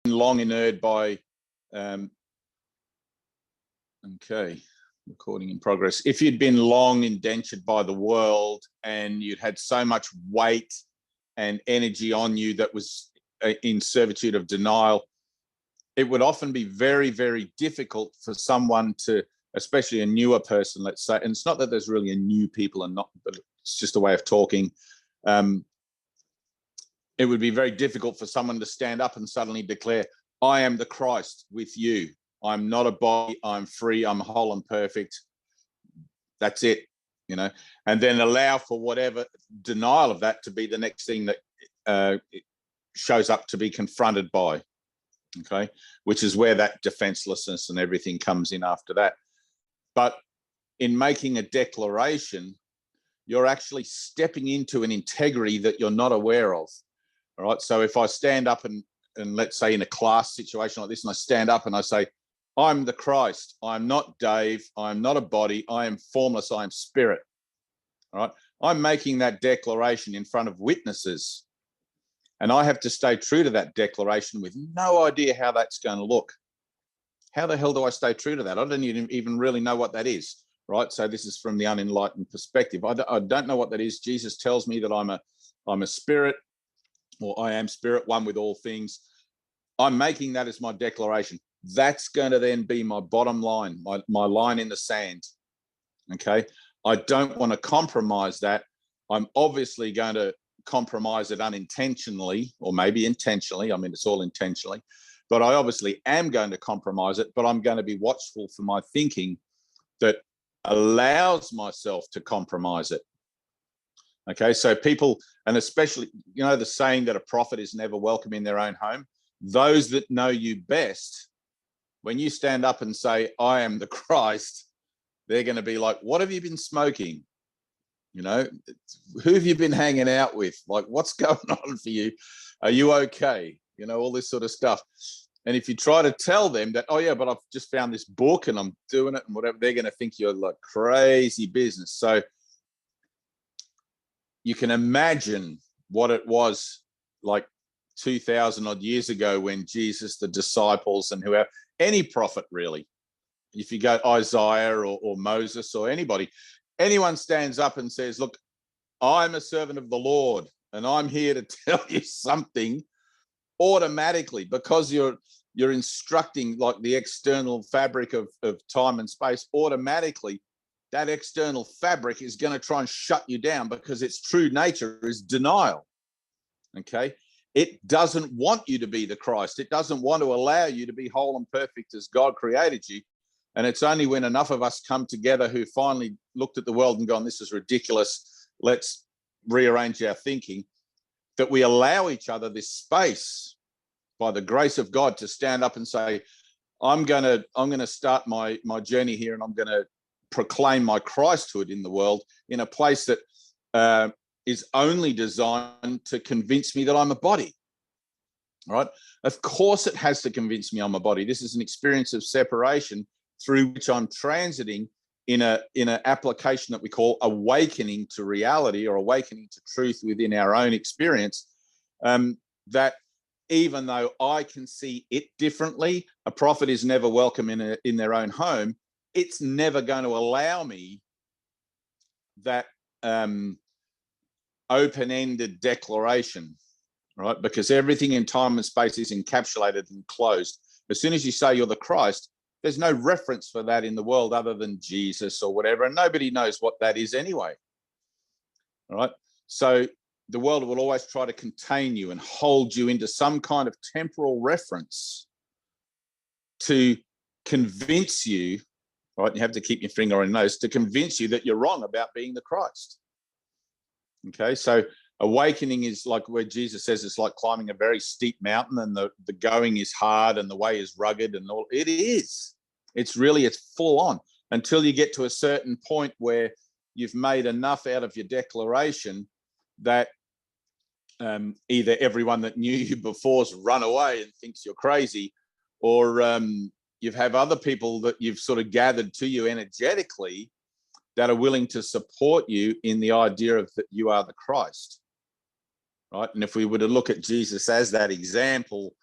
long inured by, okay, recording in progress. If you'd been long indentured by the world and you'd had so much weight and energy on you that was in servitude of denial, it would often be very, very difficult for someone to, especially a newer person, let's say, and it's not that there's really a new people and not, but it's just a way of talking. It would be very difficult for someone to stand up and suddenly declare, I am the Christ with you. I'm not a body, I'm free, I'm whole and perfect. That's it, you know, and then allow for whatever denial of that to be the next thing that shows up to be confronted by, okay, which is where that defenselessness and everything comes in after that. But in making a declaration, you're actually stepping into an integrity that you're not aware of. All right. So if I stand up and let's say in a class situation like this, and I stand up and I say, I'm the Christ, I'm not Dave, I'm not a body, I am formless, I am spirit. All right. I'm making that declaration in front of witnesses. And I have to stay true to that declaration with no idea how that's going to look. How the hell do I stay true to that? I don't even really know what that is, right? So this is from the unenlightened perspective. I don't know what that is. Jesus tells me that I'm a spirit, or I am spirit, one with all things. I'm making that as my declaration. That's going to then be my bottom line, my line in the sand, okay? I don't want to compromise that. I'm obviously going to compromise it unintentionally, or maybe intentionally. I mean, it's all intentionally, but I obviously am going to compromise it, but I'm going to be watchful for my thinking that allows myself to compromise it. Okay, so people, and especially, you know, the saying that a prophet is never welcome in their own home. Those that know you best, when you stand up and say, I am the Christ, they're going to be like, what have you been smoking? You know, who have you been hanging out with? Like, what's going on for you? Are you okay? You know, all this sort of stuff. And if you try to tell them that, oh yeah, but I've just found this book and I'm doing it and whatever, they're going to think you're like crazy business. So you can imagine what it was like 2,000 odd years ago when Jesus, the disciples, and whoever, any prophet really, if you go Isaiah or Moses or anybody, anyone stands up and says, look, I'm a servant of the Lord and I'm here to tell you something, automatically, because you're instructing like the external fabric of time and space, automatically that external fabric is going to try and shut you down because its true nature is denial. Okay. It doesn't want you to be the Christ. It doesn't want to allow you to be whole and perfect as God created you. And it's only when enough of us come together who finally looked at the world and gone, this is ridiculous, let's rearrange our thinking, that we allow each other this space by the grace of God to stand up and say, I'm going to start my journey here, and I'm going to proclaim my Christhood in the world in a place that is only designed to convince me that I'm a body. All right. Of course it has to convince me I'm a body. This is an experience of separation through which I'm transiting in an application that we call awakening to reality, or awakening to truth within our own experience, that even though I can see it differently, a prophet is never welcome in their own home. It's never going to allow me that open-ended declaration, right? Because everything in time and space is encapsulated and closed. As soon as you say you're the Christ, there's no reference for that in the world other than Jesus or whatever, and nobody knows what that is anyway. All right. So the world will always try to contain you and hold you into some kind of temporal reference to convince you, right? You have to keep your finger on your nose, to convince you that you're wrong about being the Christ. Okay. So awakening is like where Jesus says it's like climbing a very steep mountain, and the going is hard and the way is rugged and all. It is. It's full on until you get to a certain point where you've made enough out of your declaration that either everyone that knew you before's run away and thinks you're crazy, or you have other people that you've sort of gathered to you energetically that are willing to support you in the idea of that you are the Christ. Right. And if we were to look at Jesus as that example,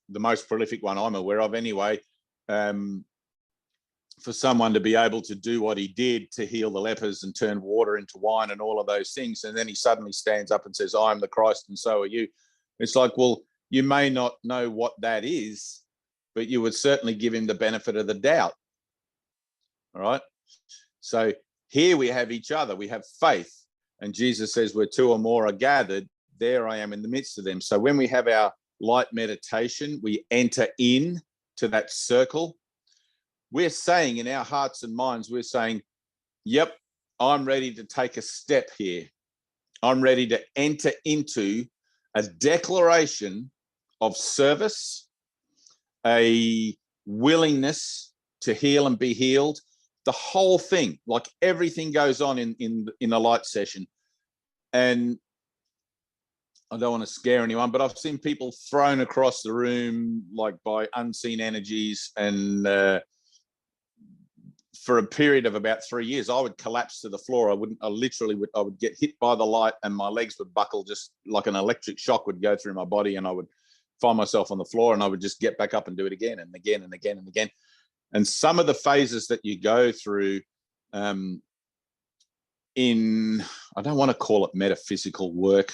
the most prolific one I'm aware of anyway, for someone to be able to do what he did to heal the lepers and turn water into wine and all of those things. And then he suddenly stands up and says, I am the Christ and so are you. It's like, well, you may not know what that is, but you would certainly give him the benefit of the doubt. All right. So here we have each other. We have faith. And Jesus says, where two or more are gathered, there I am in the midst of them. So when we have our light meditation, we enter in to that circle. We're saying in our hearts and minds, we're saying, yep, I'm ready to take a step here. I'm ready to enter into a declaration of service, a willingness to heal and be healed. The whole thing, like everything goes on in a light session. And I don't want to scare anyone, but I've seen people thrown across the room like by unseen energies, and for a period of about 3 years, I would collapse to the floor. I would get hit by the light and my legs would buckle, just like an electric shock would go through my body, and I would find myself on the floor and I would just get back up and do it again and again and again and again. And some of the phases that you go through in, I don't want to call it metaphysical work,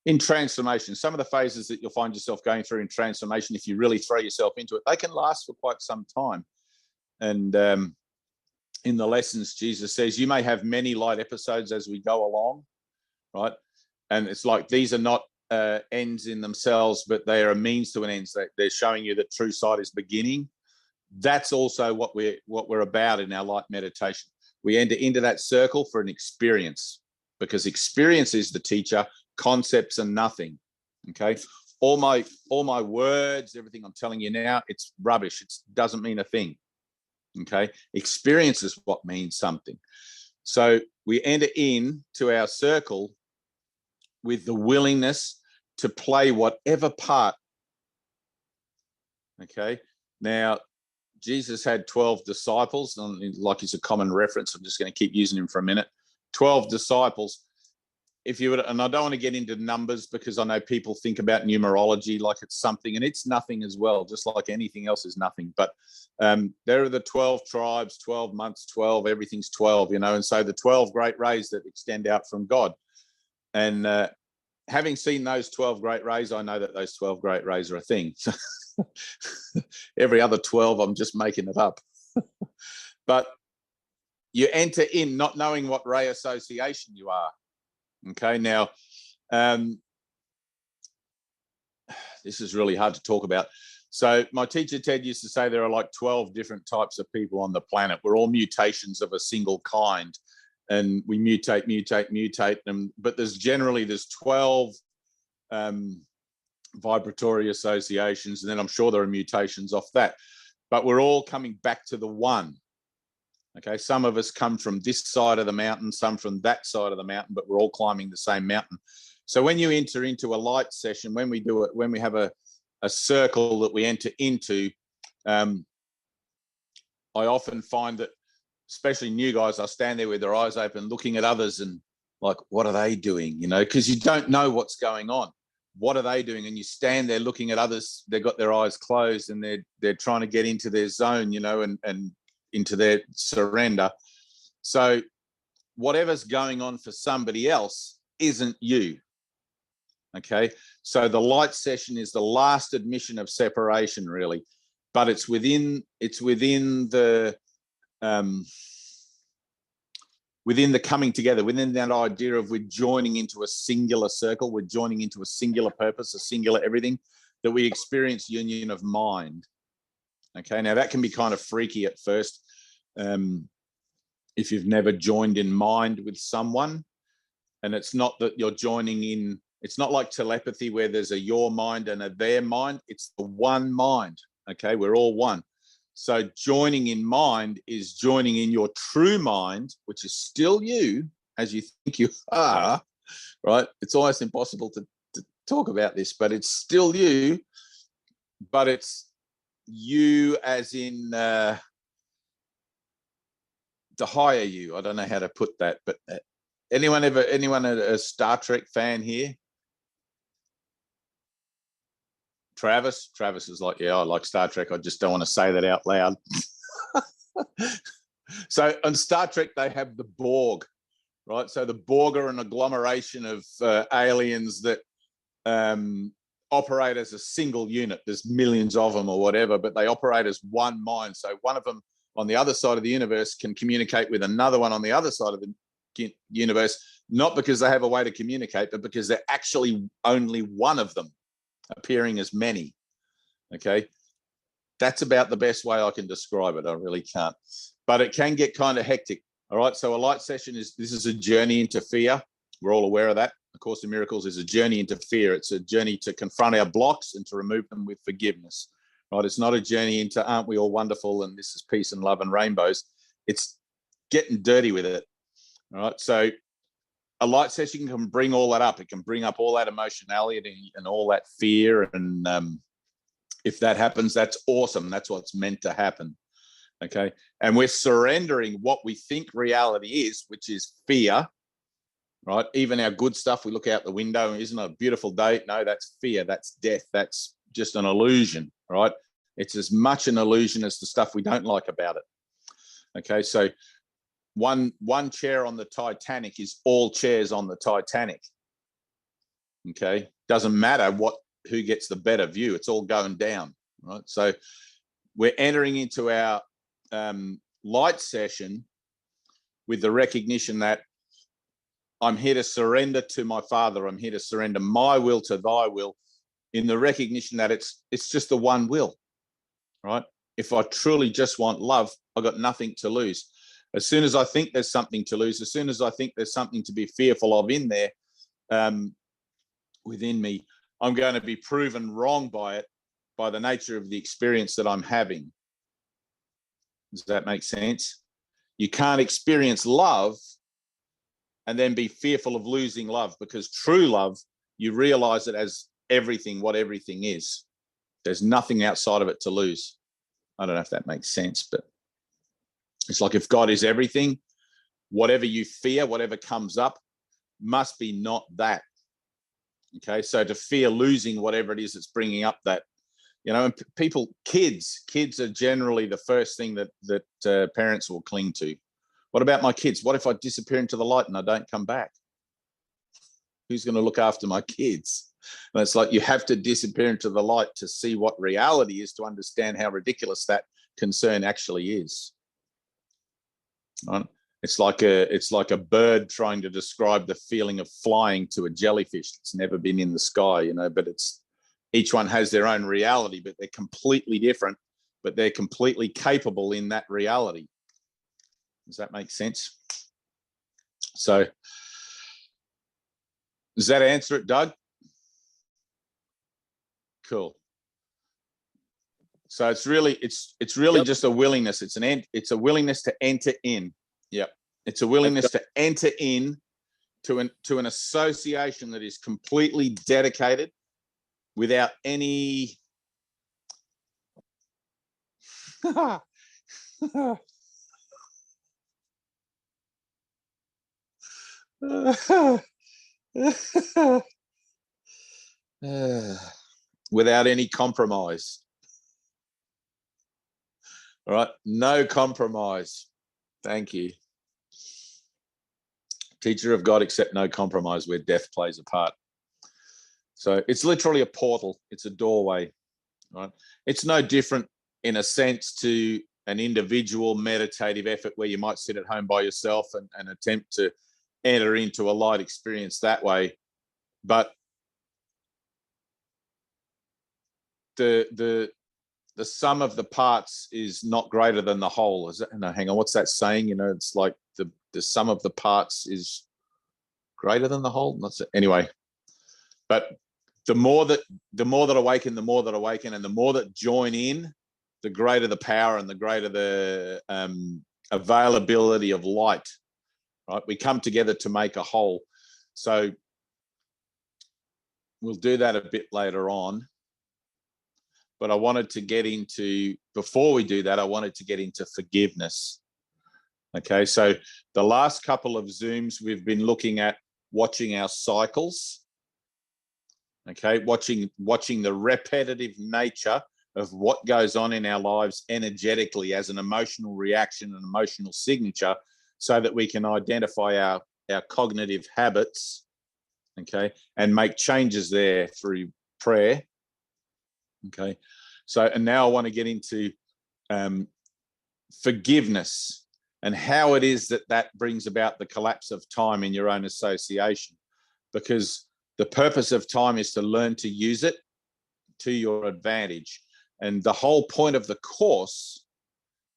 in transformation, some of the phases that you'll find yourself going through in transformation, if you really throw yourself into it, they can last for quite some time. And in the lessons, Jesus says, you may have many light episodes as we go along, right? And it's like, these are not ends in themselves, but they are a means to an end. They're showing you that true sight is beginning. That's also what we're about in our light meditation. We enter into that circle for an experience, because experience is the teacher. Concepts are nothing. Okay. All my words, everything I'm telling you now, it's rubbish. It doesn't mean a thing. Okay. Experience is what means something. So we enter in to our circle with the willingness to play whatever part. Okay. Now, Jesus had 12 disciples, and like it's a common reference, I'm just going to keep using him for a minute. 12 disciples. If you would, and I don't want to get into numbers because I know people think about numerology like it's something, and it's nothing as well, just like anything else is nothing. But there are the 12 tribes, 12 months, 12, everything's 12, and so the 12 great rays that extend out from God. And having seen those 12 great rays, I know that those 12 great rays are a thing. Every other 12, I'm just making it up. But you enter in not knowing what ray association you are. Okay, now, this is really hard to talk about. So my teacher, Ted, used to say there are like 12 different types of people on the planet. We're all mutations of a single kind, and we mutate them. But there's 12 vibratory associations, and then I'm sure there are mutations off that. But we're all coming back to the one. Okay, some of us come from this side of the mountain, some from that side of the mountain, but we're all climbing the same mountain. So when you enter into a light session, when we do it, when we have a circle that we enter into, I often find that, especially new guys, I stand there with their eyes open, looking at others and like, what are they doing? Because you don't know what's going on. What are they doing? And you stand there looking at others, they've got their eyes closed and they're trying to get into their zone, and into their surrender. So whatever's going on for somebody else isn't you. Okay. So the light session is the last admission of separation, really, but it's within the coming together, within that idea of we're joining into a singular circle, we're joining into a singular purpose, a singular everything, that we experience union of mind. Okay, now that can be kind of freaky at first if you've never joined in mind with someone. And it's not that you're joining in, it's not like telepathy where there's a your mind and a their mind. It's the one mind. Okay, we're all one. So joining in mind is joining in your true mind, which is still you as you think you are, right? It's almost impossible to talk about this, but it's still you, but it's you as in the higher you. I don't know how to put that, but anyone a Star Trek fan here? Travis is like, yeah, I like Star Trek. I just don't want to say that out loud. So on Star Trek, they have the Borg, right? So the Borg are an agglomeration of aliens that operate as a single unit. There's millions of them or whatever, but they operate as one mind. So one of them on the other side of the universe can communicate with another one on the other side of the universe, not because they have a way to communicate, but because they're actually only one of them appearing as many. Okay. That's about the best way I can describe it. I really can't, but it can get kind of hectic. All right. So a light session this is a journey into fear. We're all aware of that. A Course in Miracles is a journey into fear. It's a journey to confront our blocks and to remove them with forgiveness. Right? It's not a journey into aren't we all wonderful and this is peace and love and rainbows. It's getting dirty with it. All right. So a light session can bring all that up. It can bring up all that emotionality and all that fear. And if that happens, that's awesome. That's what's meant to happen. Okay. And we're surrendering what we think reality is, which is fear. Right. Even our good stuff, we look out the window and isn't it a beautiful day? No, that's fear. That's death. That's just an illusion. Right. It's as much an illusion as the stuff we don't like about it. Okay. So one chair on the Titanic is all chairs on the Titanic. Okay. Doesn't matter who gets the better view. It's all going down. Right. So we're entering into our light session with the recognition that I'm here to surrender to my Father. I'm here to surrender my will to thy will, in the recognition that it's just the one will, right? If I truly just want love, I've got nothing to lose. As soon as I think there's something to lose, as soon as I think there's something to be fearful of in there, within me, I'm going to be proven wrong by it, by the nature of the experience that I'm having. Does that make sense? You can't experience love and then be fearful of losing love, because true love, you realize it as everything, what everything is. There's nothing outside of it to lose. I don't know if that makes sense, but it's like if God is everything, whatever you fear, whatever comes up, must be not that. Okay, so to fear losing whatever it is that's bringing up that, and kids are generally the first thing that parents will cling to. What about my kids? What if I disappear into the light and I don't come back? Who's going to look after my kids? And it's like you have to disappear into the light to see what reality is, to understand how ridiculous that concern actually is. Right? It's like a bird trying to describe the feeling of flying to a jellyfish that's never been in the sky, but each one has their own reality, but they're completely different, but they're completely capable in that reality. Does that make sense? So does that answer it, Doug? Cool. So it's really just a willingness. It's a willingness to enter in. Yep. It's a willingness to enter in to an association that is completely dedicated, without any without any compromise. All right, no compromise. Thank you. Teacher of God, accept no compromise where death plays a part. So it's literally a portal. It's a doorway. Right? It's no different in a sense to an individual meditative effort where you might sit at home by yourself and attempt to enter into a light experience that way. But the sum of the parts is not greater than the whole. Is it? No, hang on. What's that saying? It's like the sum of the parts is greater than the whole. Anyway, but the more that awaken, and the more that join in, the greater the power and the greater the availability of light. Right? We come together to make a whole. So we'll do that a bit later on. But I wanted to get into, before we do that, I wanted to get into forgiveness. Okay, so the last couple of Zooms, we've been looking at watching our cycles. Okay, watching the repetitive nature of what goes on in our lives energetically as an emotional reaction, an emotional signature, so that we can identify our cognitive habits, okay, and make changes there through prayer. Okay, so, and now I want to get into forgiveness and how it is that brings about the collapse of time in your own association, because the purpose of time is to learn to use it to your advantage. And the whole point of the course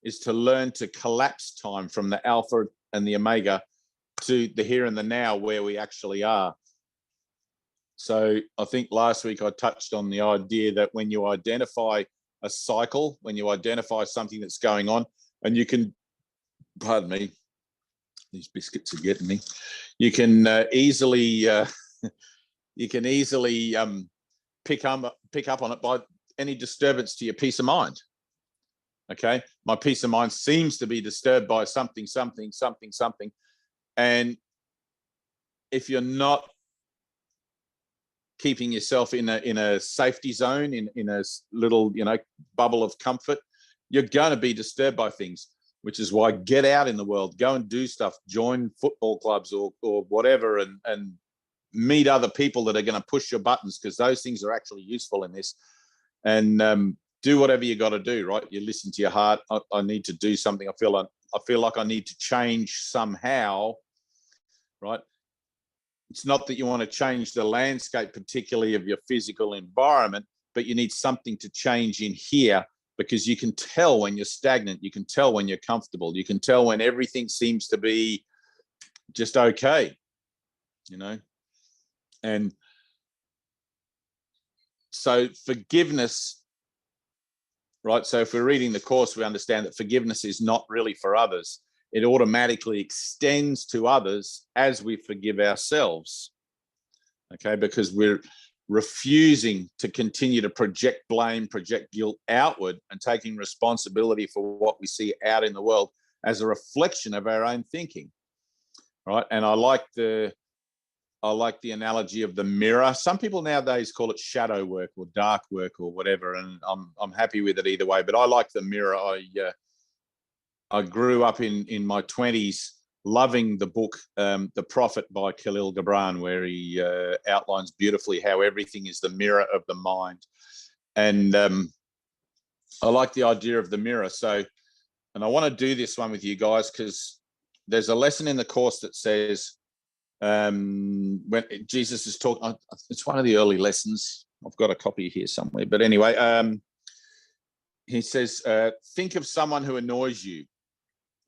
is to learn to collapse time from the alpha and the omega to the here and the now, where we actually are. So I think last week I touched on the idea that when you identify a cycle, when you identify something that's going on, and you can, pardon me, these biscuits are getting me, you can easily pick up on it by any disturbance to your peace of mind. Okay, my peace of mind seems to be disturbed by something. And if you're not keeping yourself in a safety zone, in a little, bubble of comfort, you're going to be disturbed by things, which is why get out in the world, go and do stuff, join football clubs or whatever, and meet other people that are going to push your buttons, because those things are actually useful in this. And do whatever you got to do, right? You listen to your heart. I need to do something. I feel like I need to change somehow, right? It's not that you want to change the landscape, particularly of your physical environment, but you need something to change in here, because you can tell when you're stagnant. You can tell when you're comfortable. You can tell when everything seems to be just okay, And so forgiveness, right? So if we're reading the course, we understand that forgiveness is not really for others. It automatically extends to others as we forgive ourselves, okay? Because we're refusing to continue to project blame, project guilt outward, and taking responsibility for what we see out in the world as a reflection of our own thinking, right? And I like the analogy of the mirror. Some people nowadays call it shadow work or dark work or whatever, and I'm happy with it either way. But I like the mirror. I grew up in my 20s loving the book The Prophet by Khalil Gibran, where he outlines beautifully how everything is the mirror of the mind. And I like the idea of the mirror. So, and I want to do this one with you guys, because there's a lesson in the course that says, when Jesus is talking, it's one of the early lessons. I've got a copy here somewhere, but anyway, he says, think of someone who annoys you,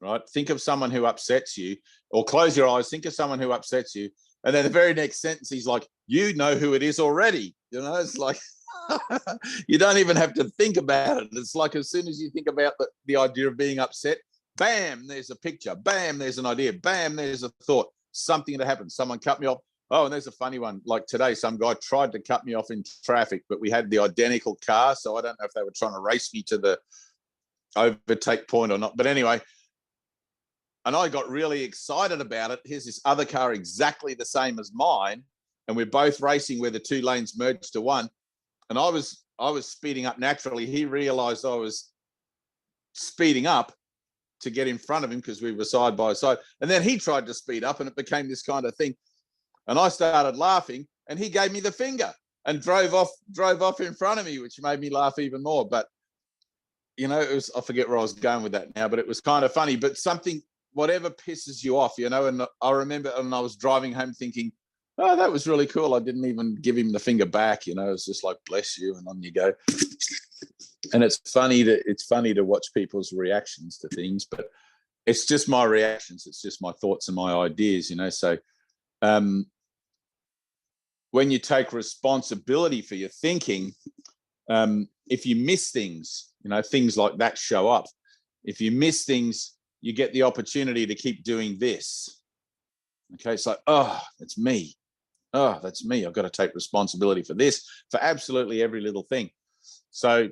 right? Think of someone who upsets you, or close your eyes, think of someone who upsets you. And then the very next sentence, he's like, you know who it is already. It's like, you don't even have to think about it. It's like, as soon as you think about the idea of being upset, bam, there's a picture, bam, there's an idea, bam, there's a thought. Something that happened. Someone cut me off. Oh, and there's a funny one. Like today, some guy tried to cut me off in traffic, but we had the identical car. So I don't know if they were trying to race me to the overtake point or not. But anyway, and I got really excited about it. Here's this other car exactly the same as mine, and we're both racing where the two lanes merged to one. And I was speeding up naturally. He realized I was speeding up to get in front of him, because we were side by side. And then he tried to speed up, and it became this kind of thing. And I started laughing, and he gave me the finger and drove off in front of me, which made me laugh even more. But, it was, I forget where I was going with that now, but it was kind of funny. But something, whatever pisses you off, and I remember when I was driving home thinking, oh, that was really cool. I didn't even give him the finger back, it was just like, bless you, and on you go. And it's funny to watch people's reactions to things, but it's just my reactions. It's just my thoughts and my ideas, So when you take responsibility for your thinking, if you miss things, things like that show up. If you miss things, you get the opportunity to keep doing this. Okay, it's like, oh, it's me. Oh, that's me. I've got to take responsibility for this, for absolutely every little thing. So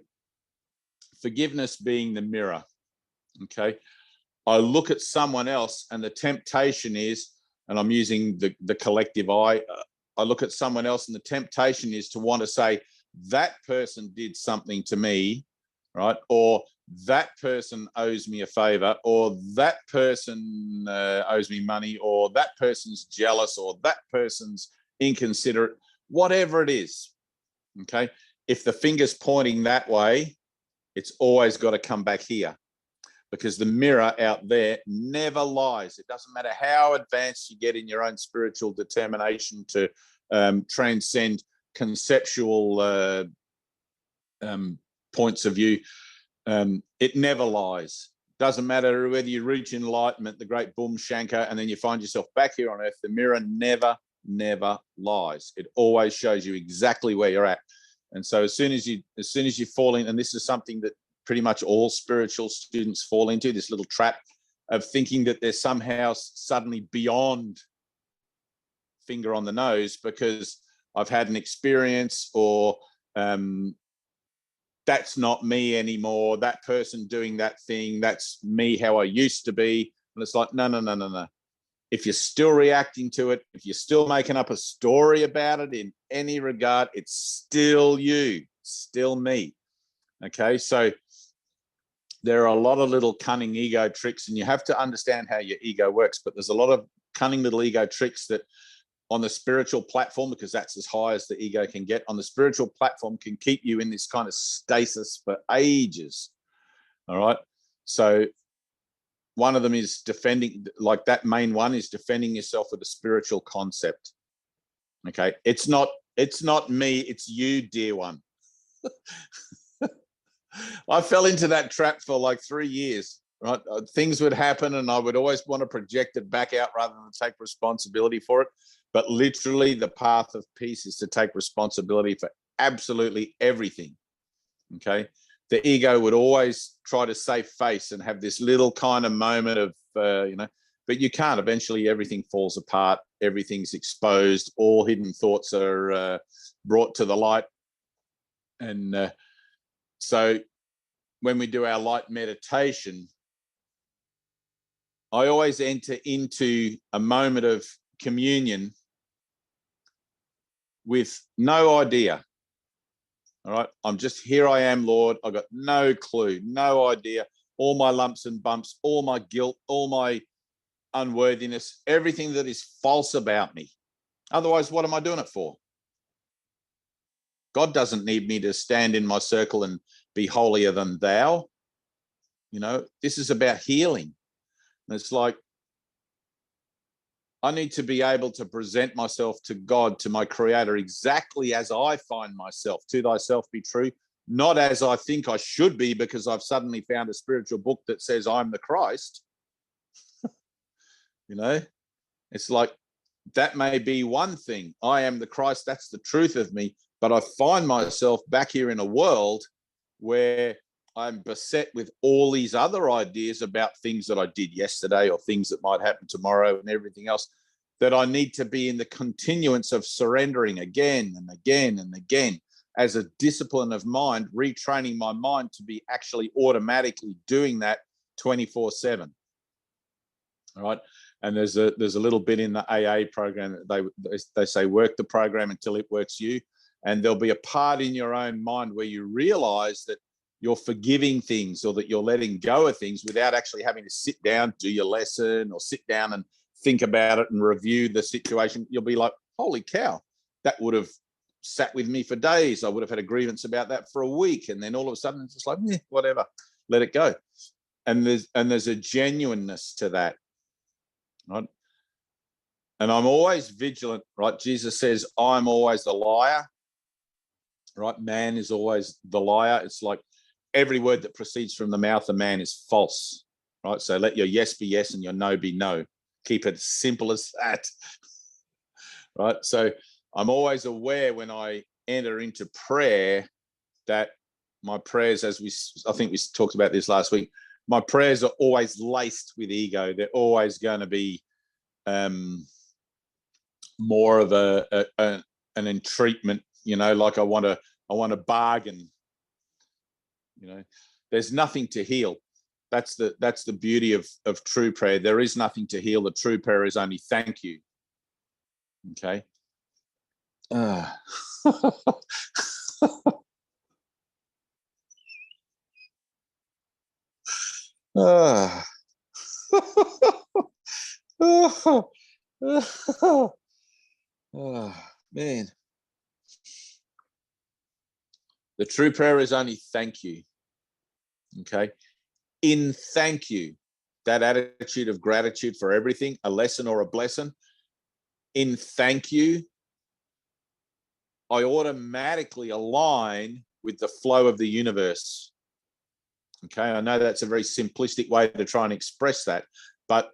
forgiveness being the mirror, okay? I look at someone else, and the temptation is, and I'm using the collective I, I look at someone else, and the temptation is to want to say, that person did something to me, right? Or that person owes me a favor, or that person owes me money, or that person's jealous, or that person's inconsiderate, whatever it is, okay? If the finger's pointing that way, it's always got to come back here, because the mirror out there never lies. It doesn't matter how advanced you get in your own spiritual determination to transcend conceptual points of view. It never lies. Doesn't matter whether you reach enlightenment, the great boom shankar, and then you find yourself back here on earth. The mirror never lies. It always shows you exactly where you're at. And so as soon as you fall in, and this is something that pretty much all spiritual students fall into, this little trap of thinking that they're somehow suddenly beyond finger on the nose because I've had an experience, or that's not me anymore. That person doing that thing, that's me, how I used to be. And it's like, no. If you're still reacting to it, if you're still making up a story about it in any regard, it's still you, still me. Okay, so there are a lot of little cunning ego tricks, and you have to understand how your ego works. But there's a lot of cunning little ego tricks that on the spiritual platform, because that's as high as the ego can get, on the spiritual platform can keep you in this kind of stasis for ages. All right. So one of them is defending, like that main one is defending yourself with a spiritual concept. Okay. It's not me, it's you, dear one. I fell into that trap for like 3 years, right? Things would happen and I would always want to project it back out rather than take responsibility for it. But literally the path of peace is to take responsibility for absolutely everything. Okay. The ego would always try to save face and have this little kind of moment of, but you can't. Eventually everything falls apart. Everything's exposed. All hidden thoughts are brought to the light. And so when we do our light meditation, I always enter into a moment of communion with no idea. All right. I'm just, here I am, Lord. I got no clue, no idea. All my lumps and bumps, all my guilt, all my unworthiness, everything that is false about me. Otherwise, what am I doing it for? God doesn't need me to stand in my circle and be holier than thou. This is about healing. And it's like, I need to be able to present myself to God, to my creator, exactly as I find myself. To thyself be true, not as I think I should be because I've suddenly found a spiritual book that says I'm the Christ. It's like, that may be one thing. I am the Christ. That's the truth of me. But I find myself back here in a world where I'm beset with all these other ideas about things that I did yesterday or things that might happen tomorrow and everything else, that I need to be in the continuance of surrendering again and again and again as a discipline of mind, retraining my mind to be actually automatically doing that 24/7. All right. And there's a little bit in the AA program that they say, work the program until it works you. And there'll be a part in your own mind where you realize that you're forgiving things or that you're letting go of things without actually having to sit down, do your lesson, or sit down and think about it and review the situation. You'll be like, holy cow, that would have sat with me for days. I would have had a grievance about that for a week. And then all of a sudden it's just like, whatever, let it go. And there's a genuineness to that. Right? And I'm always vigilant, right? Jesus says, I'm always the liar, right? Man is always the liar. It's like every word that proceeds from the mouth of man is false, right? So let your yes be yes and your no be no. Keep it simple as that, right? So I'm always aware when I enter into prayer that my prayers, I think we talked about this last week, my prayers are always laced with ego. They're always going to be more of an entreatment, like I want to bargain. There's nothing to heal. That's the beauty of true prayer. There is nothing to heal. The true prayer is only thank you. Okay. Ah. Ah. Oh, man. The true prayer is only thank you. Okay. In thank you, that attitude of gratitude for everything, a lesson or a blessing, in thank you, I automatically align with the flow of the universe. Okay. I know that's a very simplistic way to try and express that, but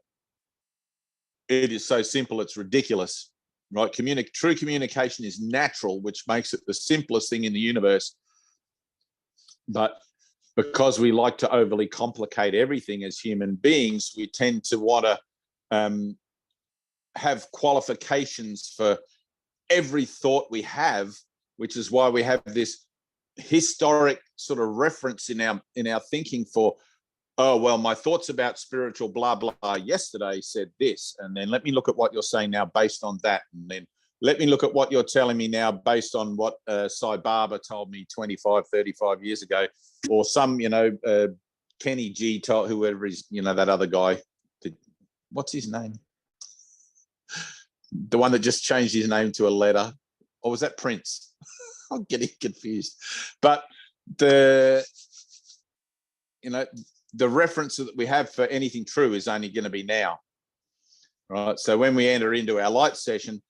it is so simple, it's ridiculous, right? True communication is natural, which makes it the simplest thing in the universe. But because we like to overly complicate everything as human beings, we tend to want to have qualifications for every thought we have, which is why we have this historic sort of reference in our thinking for, oh, well, my thoughts about spiritual blah, blah, yesterday said this. And then let me look at what you're saying now based on that. And then let me look at what you're telling me now based on what Sai Baba told me 25, 35 years ago. Or some, Kenny G told, whoever is, that other guy. What's his name? The one that just changed his name to a letter. Or was that Prince? I'm getting confused. But the reference that we have for anything true is only going to be now, right? So when we enter into our light session,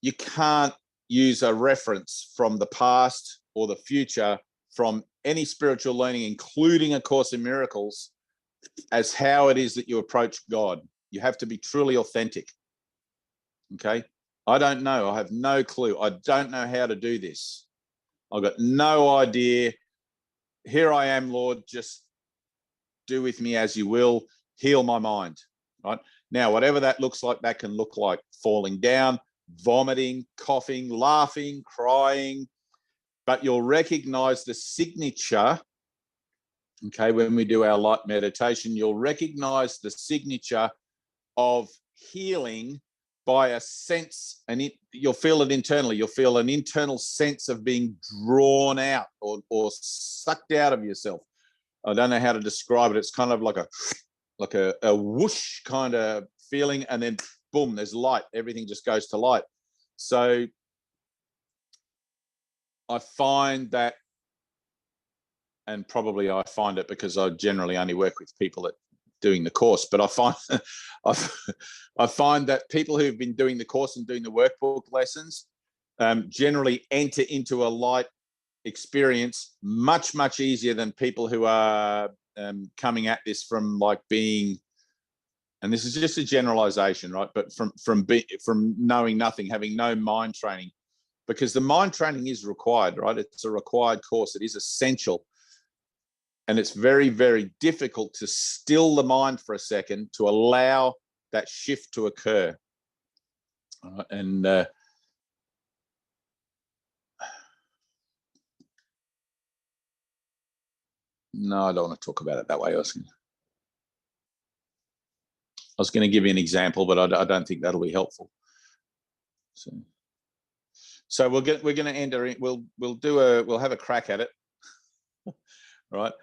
you can't use a reference from the past or the future from any spiritual learning, including A Course in Miracles, as how it is that you approach God. You have to be truly authentic. Okay. I don't know. I have no clue. I don't know how to do this. I've got no idea. Here I am, Lord, just do with me as you will, heal my mind, right? Now, whatever that looks like, that can look like falling down, vomiting, coughing, laughing, crying, but you'll recognize the signature, okay, when we do our light meditation, you'll recognize the signature of healing by a sense, and you'll feel it internally. You'll feel an internal sense of being drawn out or sucked out of yourself. I don't know how to describe it. It's kind of like a whoosh kind of feeling, and then boom, there's light. Everything just goes to light. So I find that, and probably I find it because I generally only work with people that doing the course, but I find that people who've been doing the course and doing the workbook lessons generally enter into a light experience much easier than people who are coming at this from like being, and this is just a generalization, right? But from knowing nothing, having no mind training, because the mind training is required, right? It's a required course. It is essential. And it's very, very difficult to still the mind for a second to allow that shift to occur. And no, I don't want to talk about it that way. I was going to give you an example, but I don't think that'll be helpful. So we're going to enter in. We'll have a crack at it, right?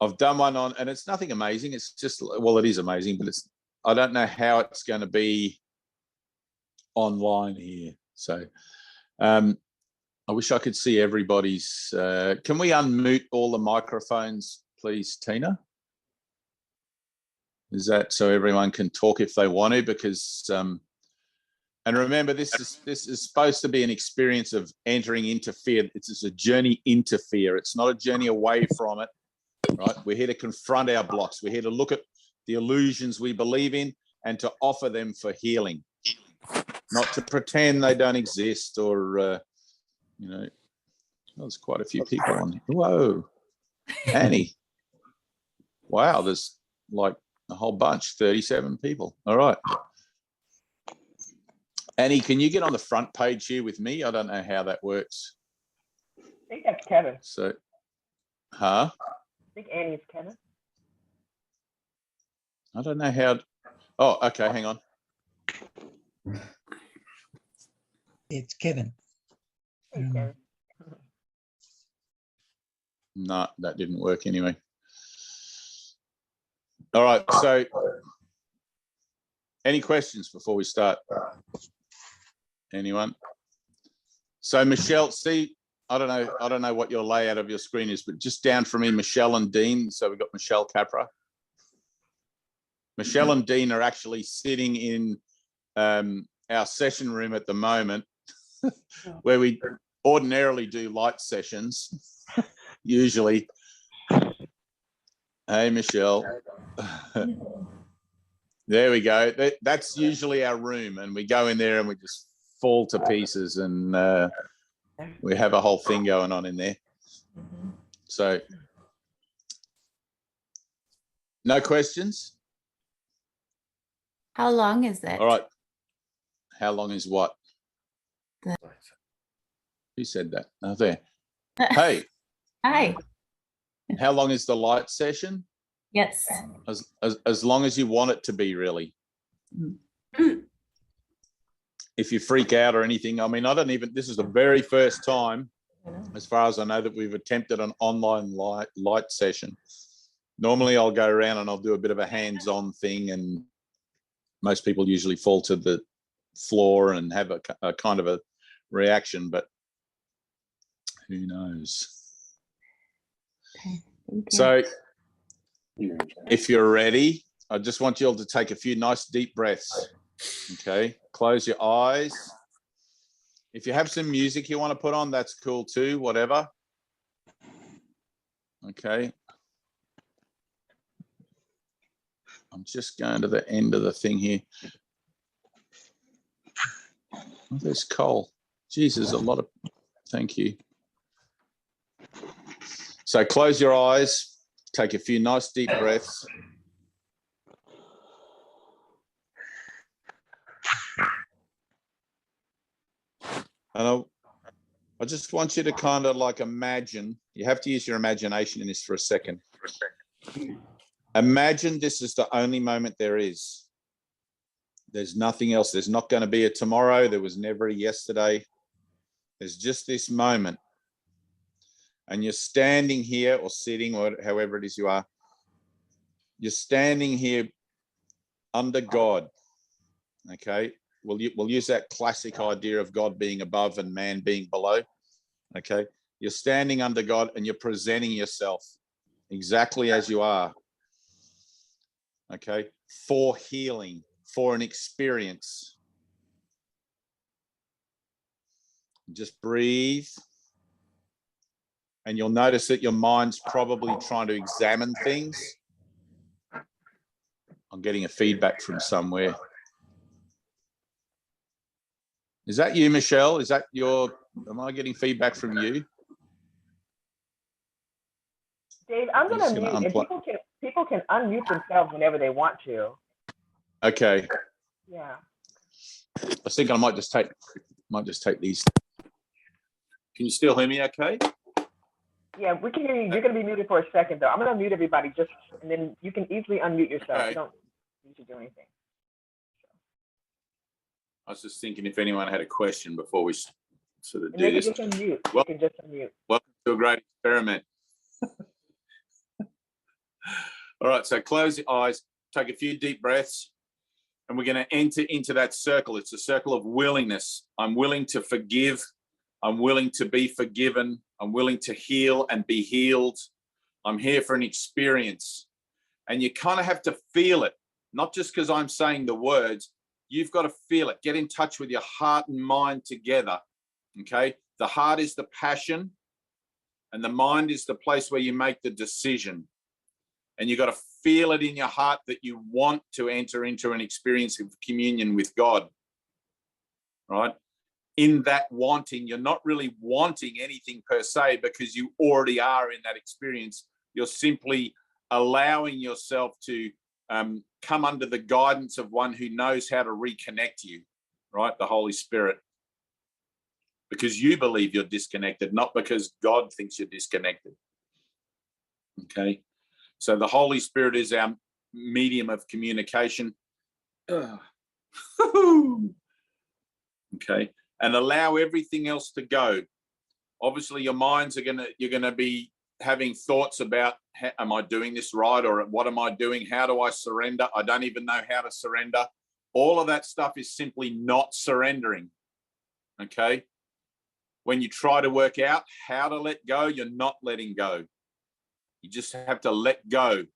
I've done one on, and it's nothing amazing. It's just, well, it is amazing, but I don't know how it's going to be online here. So I wish I could see everybody's. Can we unmute all the microphones, please, Tina? Is that so everyone can talk if they want to? Because and remember, this is supposed to be an experience of entering into fear. It's a journey into fear. It's not a journey away from it. Right? We're here to confront our blocks. We're here to look at the illusions we believe in and to offer them for healing, not to pretend they don't exist or, there's quite a few people on here. Whoa, Annie. Wow, there's like a whole bunch, 37 people. All right. Annie, can you get on the front page here with me? I don't know how that works. I think that's Kevin. So, huh? I think Annie's Kevin. I don't know how. Oh, okay. Hang on. It's Kevin. Hey, Karen. No, that didn't work anyway. All right, so any questions before we start? Anyone? So Michelle, see, I don't know what your layout of your screen is, but just down from me, Michelle and Dean. So we've got Michelle Capra. Michelle and Dean are actually sitting in our session room at the moment, where we ordinarily do light sessions, usually. Hey, Michelle. There we go. That's usually our room, and we go in there and we just fall to pieces, and we have a whole thing going on in there. So, no questions? How long is it? All right. How long is what? Who said that? Oh, there. Hey. Hi. How long is the light session? Yes. As long as you want it to be, really. If you freak out or anything, I mean, this is the very first time, as far as I know, that we've attempted an online light session. Normally I'll go around and I'll do a bit of a hands-on thing, and most people usually fall to the floor and have a kind of a reaction, but who knows? Okay. Thank you. So if you're ready, I just want you all to take a few nice deep breaths. Okay, close your eyes. If you have some music you want to put on, that's cool too, whatever. Okay. I'm just going to the end of the thing here. Oh, there's Cole. Jesus, a lot of, thank you. So close your eyes, take a few nice deep breaths. And I just want you to kind of like imagine, you have to use your imagination in this for a second. Imagine this is the only moment there is. There's nothing else. There's not going to be a tomorrow. There was never a yesterday. There's just this moment. And you're standing here or sitting or however it is you are. You're standing here under God. Okay. We'll use that classic idea of God being above and man being below. Okay. You're standing under God and you're presenting yourself exactly as you are. Okay. For healing, for an experience. Just breathe. And you'll notice that your mind's probably trying to examine things. I'm getting a feedback from somewhere. Is that you, Michelle? Is that am I getting feedback from you? Dave, I'm going to mute, and people can unmute themselves whenever they want to. Okay. Yeah. I think I might just take these. Can you still hear me okay? Yeah, we can hear you. You're going to be muted for a second, though. I'm going to mute everybody and then you can easily unmute yourself. Okay. You don't need to do anything. I was just thinking if anyone had a question before we sort of and do this. Just unmute. You can just unmute. Welcome to a great experiment. All right, so close your eyes, take a few deep breaths, and we're going to enter into that circle. It's a circle of willingness. I'm willing to forgive. I'm willing to be forgiven. I'm willing to heal and be healed. I'm here for an experience. And you kind of have to feel it, not just because I'm saying the words. You've got to feel it. Get in touch with your heart and mind together, okay? The heart is the passion, and the mind is the place where you make the decision. And you've got to feel it in your heart that you want to enter into an experience of communion with God, right? In that wanting, you're not really wanting anything per se because you already are in that experience. You're simply allowing yourself to come under the guidance of one who knows how to reconnect you, right? The Holy Spirit. Because you believe you're disconnected, not because God thinks you're disconnected. Okay. So the Holy Spirit is our medium of communication. Okay. And allow everything else to go. Obviously, your minds you're gonna be having thoughts about, am I doing this right, or what am I doing? How do I surrender? I don't even know how to surrender. All of that stuff is simply not surrendering. Okay. When you try to work out how to let go, you're not letting go. You just have to let go.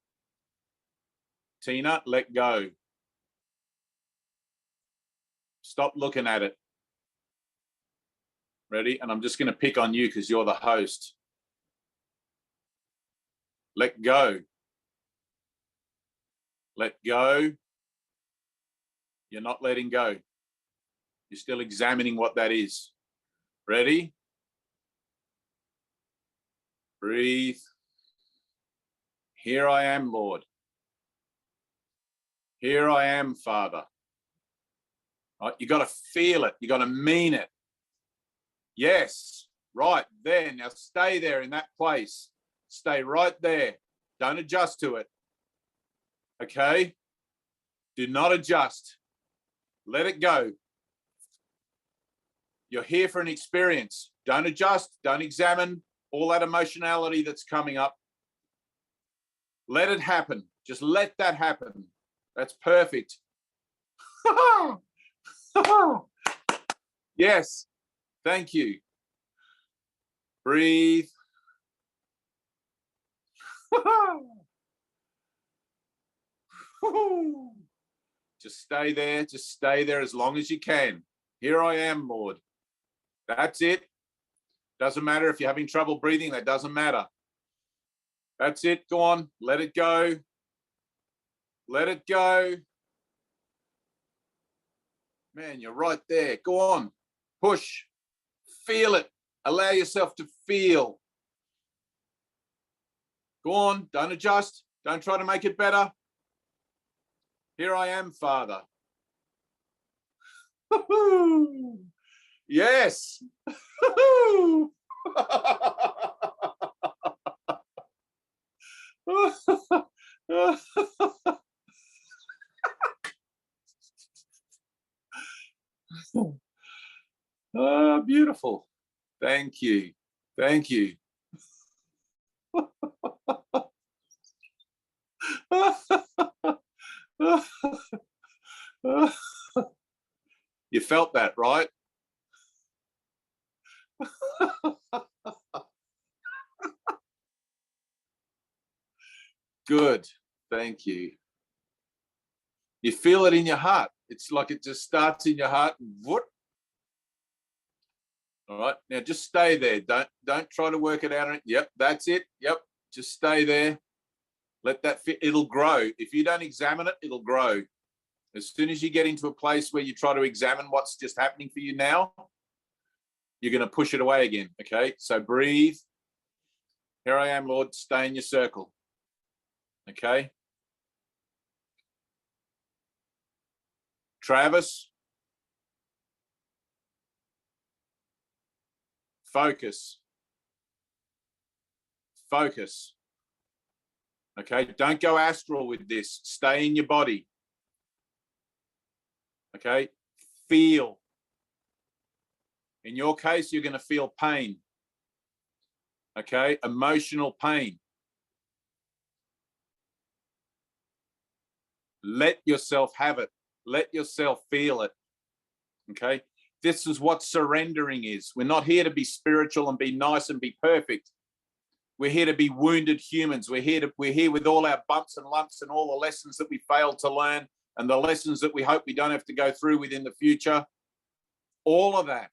Tina, let go. Stop looking at it. Ready? And I'm just going to pick on you because you're the host. Let go. Let go. You're not letting go. You're still examining what that is. Ready? Breathe. Here I am, Lord. Here I am, Father. Right? You got to feel it. You got to mean it. Yes, right there. Now stay there in that place. Stay right there. Don't adjust to it. Okay? Do not adjust. Let it go. You're here for an experience. Don't adjust. Don't examine all that emotionality that's coming up. Let it happen. Just let that happen. That's perfect. Yes. Thank you. Breathe. Just stay there. Just stay there as long as you can. Here I am, Lord. That's it. Doesn't matter if you're having trouble breathing. That doesn't matter. That's it. Go on. Let it go. Let it go. Man, you're right there. Go on. Push. Feel it. Allow yourself to feel. Go on. Don't adjust. Don't try to make it better. Here I am, Father. Yes. Oh, beautiful. Thank you. Thank you. You felt that, right? Good. Thank you. You feel it in your heart. It's like it just starts in your heart. Whoop. All right. Now just stay there. Don't try to work it out. Yep, that's it. Yep. Just stay there. Let that fit. It'll grow. If you don't examine it, it'll grow. As soon as you get into a place where you try to examine what's just happening for you now, you're going to push it away again. Okay. So breathe. Here I am, Lord. Stay in your circle. Okay. Travis. Focus. Focus. Okay. Don't go astral with this. Stay in your body. Okay. Feel. In your case, you're going to feel pain. Okay. Emotional pain. Let yourself have it. Let yourself feel it. Okay. This is what surrendering is. We're not here to be spiritual and be nice and be perfect. We're here to be wounded humans. We're here with all our bumps and lumps and all the lessons that we failed to learn and the lessons that we hope we don't have to go through within the future. All of that.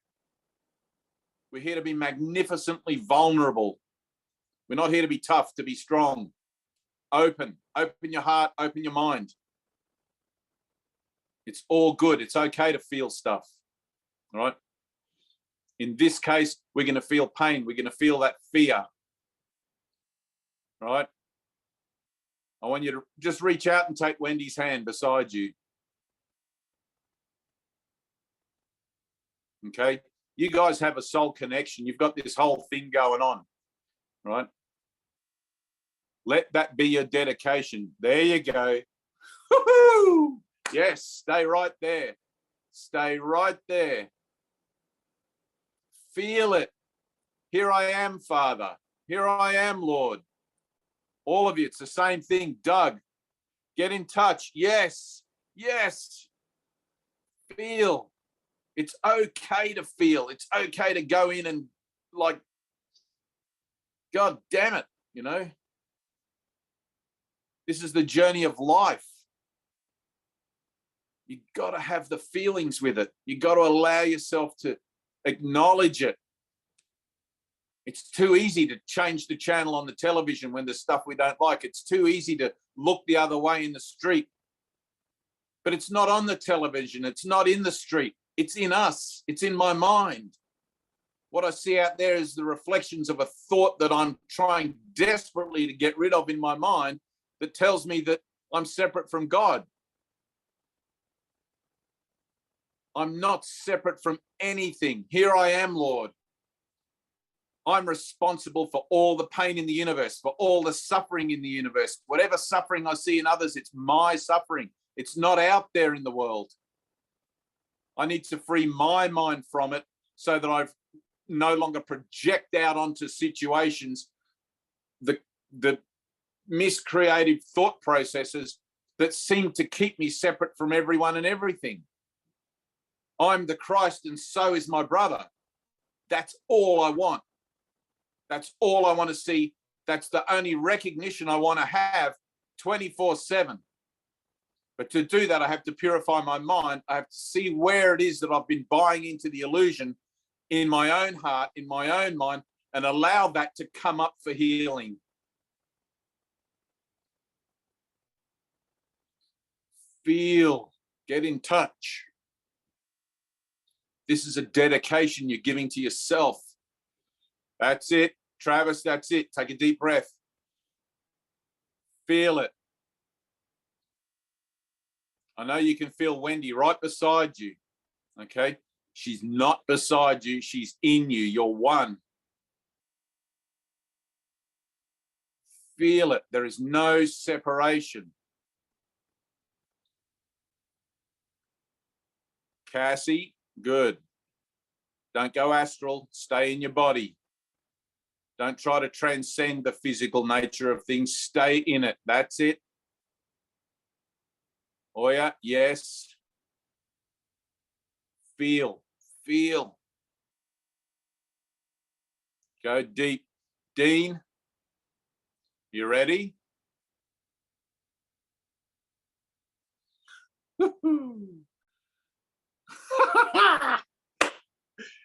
We're here to be magnificently vulnerable. We're not here to be tough, to be strong. Open your heart, open your mind. It's all good. It's okay to feel stuff. All right. In this case, we're going to feel pain. We're going to feel that fear. All right. I want you to just reach out and take Wendy's hand beside you. Okay. You guys have a soul connection. You've got this whole thing going on. Right. Let that be your dedication. There you go. Woo-hoo! Yes. Stay right there. Stay right there. Feel it. Here I am, Father. Here I am, Lord. All of you, it's the same thing. Doug, get in touch. Yes, yes. Feel. It's okay to feel. It's okay to go in and like, God damn it, you know. This is the journey of life. You got to have the feelings with it. You got to allow yourself to acknowledge it. It's too easy to change the channel on the television when there's stuff we don't like. It's too easy to look the other way in the street. But it's not on the television. It's not in the street. It's in us. It's in my mind. What I see out there is the reflections of a thought that I'm trying desperately to get rid of in my mind that tells me that I'm separate from God. I'm not separate from anything. Here I am, Lord. I'm responsible for all the pain in the universe, for all the suffering in the universe. Whatever suffering I see in others, it's my suffering. It's not out there in the world. I need to free my mind from it so that I no longer project out onto situations the miscreated thought processes that seem to keep me separate from everyone and everything. I'm the Christ and so is my brother. That's all I want. That's all I want to see. That's the only recognition I want to have 24/7. But to do that, I have to purify my mind. I have to see where it is that I've been buying into the illusion in my own heart, in my own mind, and allow that to come up for healing. Feel, get in touch. This is a dedication you're giving to yourself. That's it, Travis, that's it. Take a deep breath. Feel it. I know you can feel Wendy right beside you, okay? She's not beside you, she's in you, you're one. Feel it, there is no separation. Cassie, good. Don't go astral, stay in your body. Don't try to transcend the physical nature of things, stay in it, that's it. Oya, yes. Feel, feel. Go deep. Dean, you ready?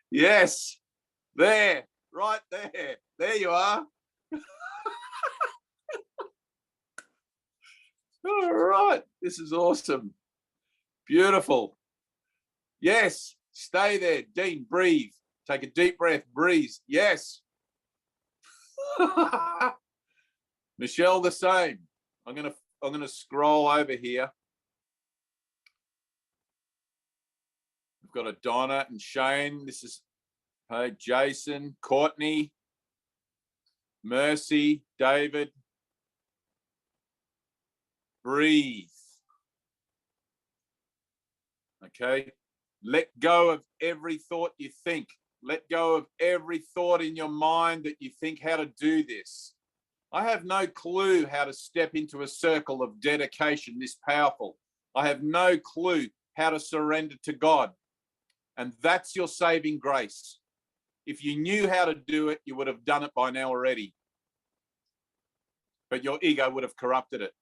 Yes, there, right there. There you are. All right, this is awesome. Beautiful. Yes, stay there. Dean, breathe. Take a deep breath, breathe. Yes. Michelle, the same. I'm gonna scroll over here. We've got a Donna and Shane. This is Jason, Courtney, Mercy, David. Breathe. Okay. Let go of every thought you think. Let go of every thought in your mind that you think how to do this. I have no clue how to step into a circle of dedication this powerful. I have no clue how to surrender to God. And that's your saving grace. If you knew how to do it, you would have done it by now already. But your ego would have corrupted it.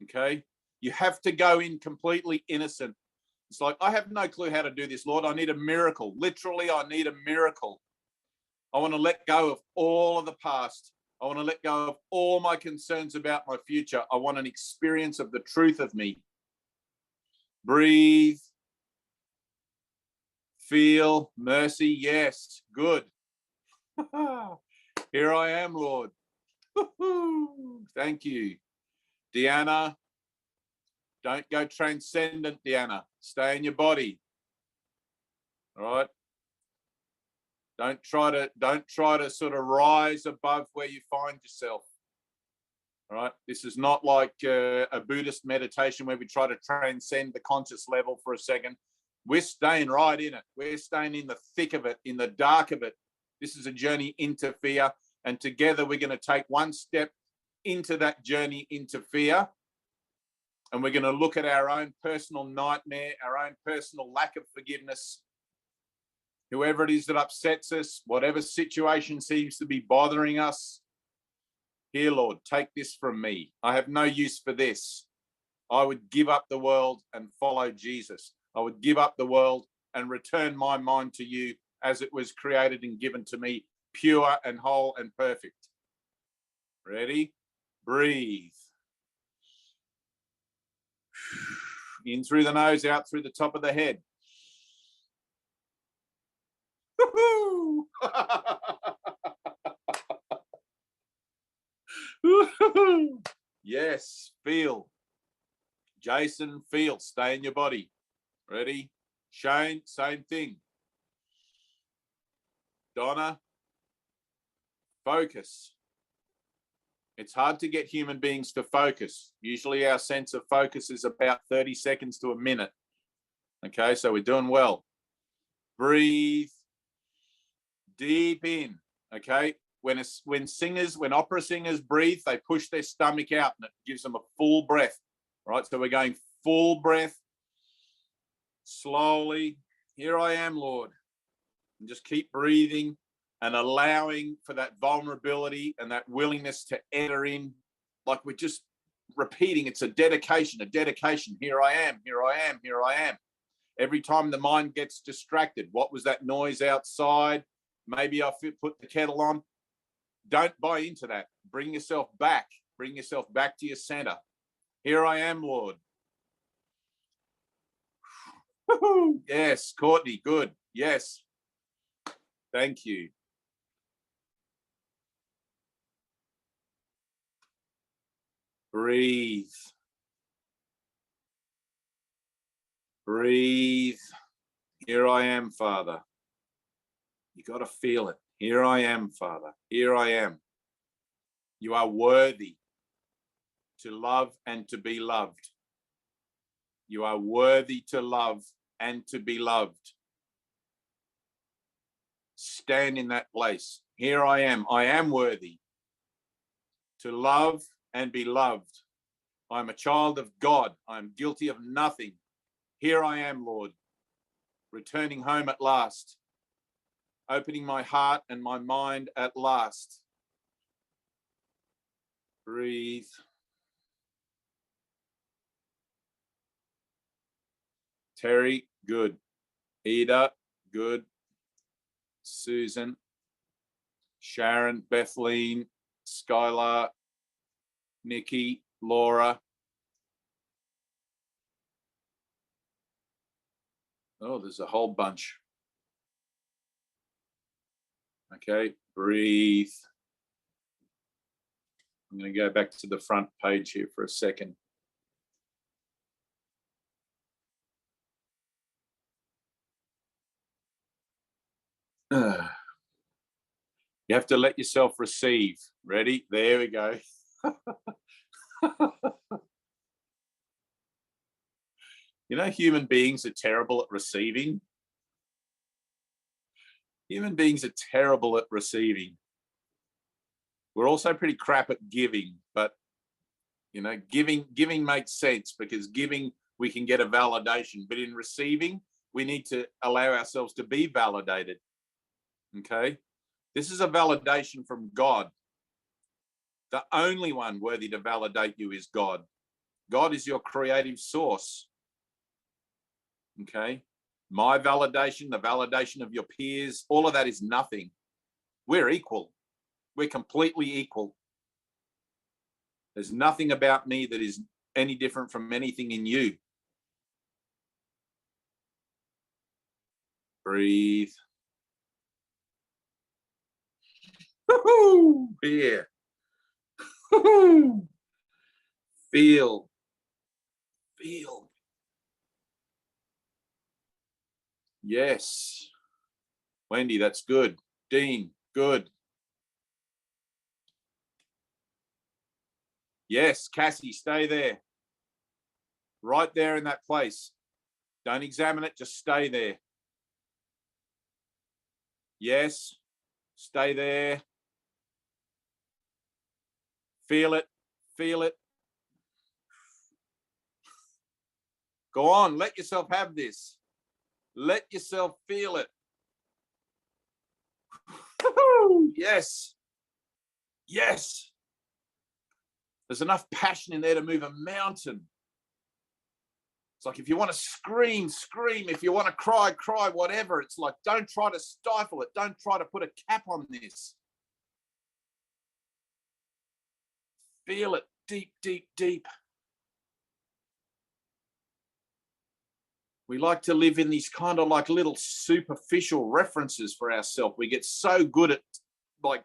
Okay? You have to go in completely innocent. It's like, I have no clue how to do this, Lord. I need a miracle. Literally, I need a miracle. I want to let go of all of the past. I want to let go of all my concerns about my future. I want an experience of the truth of me. Breathe. Feel. Mercy. Yes. Good. Here I am, Lord. Thank you. Deanna. Don't go transcendent, Deanna. Stay in your body. All right. Don't try to sort of rise above where you find yourself. All right. This is not like a Buddhist meditation where we try to transcend the conscious level for a second. We're staying right in it. We're staying in the thick of it, in the dark of it. This is a journey into fear. And together we're going to take one step into that journey into fear. And we're going to look at our own personal nightmare, our own personal lack of forgiveness. Whoever it is that upsets us, whatever situation seems to be bothering us. Here, Lord, take this from me. I have no use for this. I would give up the world and follow Jesus. I would give up the world and return my mind to you as it was created and given to me, pure and whole and perfect. Ready? Breathe. In through the nose, out through the top of the head. Woo-hoo! Yes, feel. Jason, feel. Stay in your body. Ready? Shane, same thing. Donna, focus. It's hard to get human beings to focus. Usually our sense of focus is about 30 seconds to a minute. Okay, so we're doing well. Breathe deep in. Okay, when opera singers breathe, they push their stomach out and it gives them a full breath. Right, so we're going full breath, slowly. Here I am, Lord. And just keep breathing and allowing for that vulnerability and that willingness to enter in. Like we're just repeating, it's a dedication, a dedication. Here I am, here I am, here I am. Every time the mind gets distracted, what was that noise outside? Maybe I put the kettle on. Don't buy into that. Bring yourself back. Bring yourself back to your center. Here I am, Lord. Yes, Courtney, good. Yes. Thank you. Breathe. Breathe. Here I am, Father. You got to feel it. Here I am, Father. Here I am. You are worthy to love and to be loved. You are worthy to love and to be loved. Stand in that place. Here I am. I am worthy to love and be loved. I'm a child of God. I'm guilty of nothing. Here I am, Lord, returning home at last, opening my heart and my mind at last. Breathe. Terry, good. Ida, good. Susan, Sharon, Bethleen, Skylar, Nikki, Laura. Oh, there's a whole bunch. Okay, breathe. I'm going to go back to the front page here for a second. You have to let yourself receive. Ready? There we go. You know, human beings are terrible at receiving. Human beings are terrible at receiving. We're also pretty crap at giving, but you know, giving makes sense because giving, we can get a validation, but in receiving, we need to allow ourselves to be validated. Okay, this is a validation from God. The only one worthy to validate you is God. God is your creative source. Okay, my validation, the validation of your peers, all of that is nothing. We're equal. We're completely equal. There's nothing about me that is any different from anything in you. Breathe. Woo-hoo! Here. Woo-hoo! Feel. Feel. Yes. Wendy, that's good. Dean, good. Yes, Cassie, stay there. Right there in that place. Don't examine it, just stay there. Yes. Stay there. Feel it. Feel it. Go on. Let yourself have this. Let yourself feel it. Yes. Yes. There's enough passion in there to move a mountain. It's like if you want to scream, scream. If you want to cry, cry, whatever. It's like, don't try to stifle it. Don't try to put a cap on this. Feel it deep, deep, deep. We like to live in these kind of like little superficial references for ourselves. We get so good at like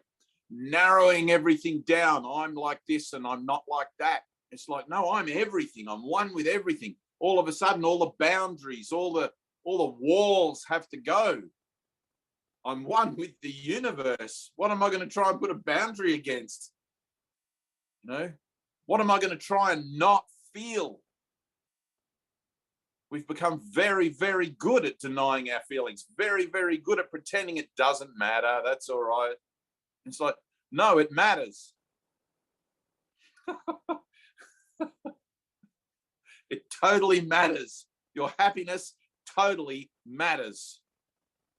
narrowing everything down. I'm like this and I'm not like that. It's like, no, I'm everything. I'm one with everything. All of a sudden, all the boundaries, all the walls have to go. I'm one with the universe. What am I going to try and put a boundary against? You know, what am I going to try and not feel? We've become very, very good at denying our feelings. Very, very good at pretending it doesn't matter. That's all right. It's like, no, it matters. It totally matters. Your happiness totally matters,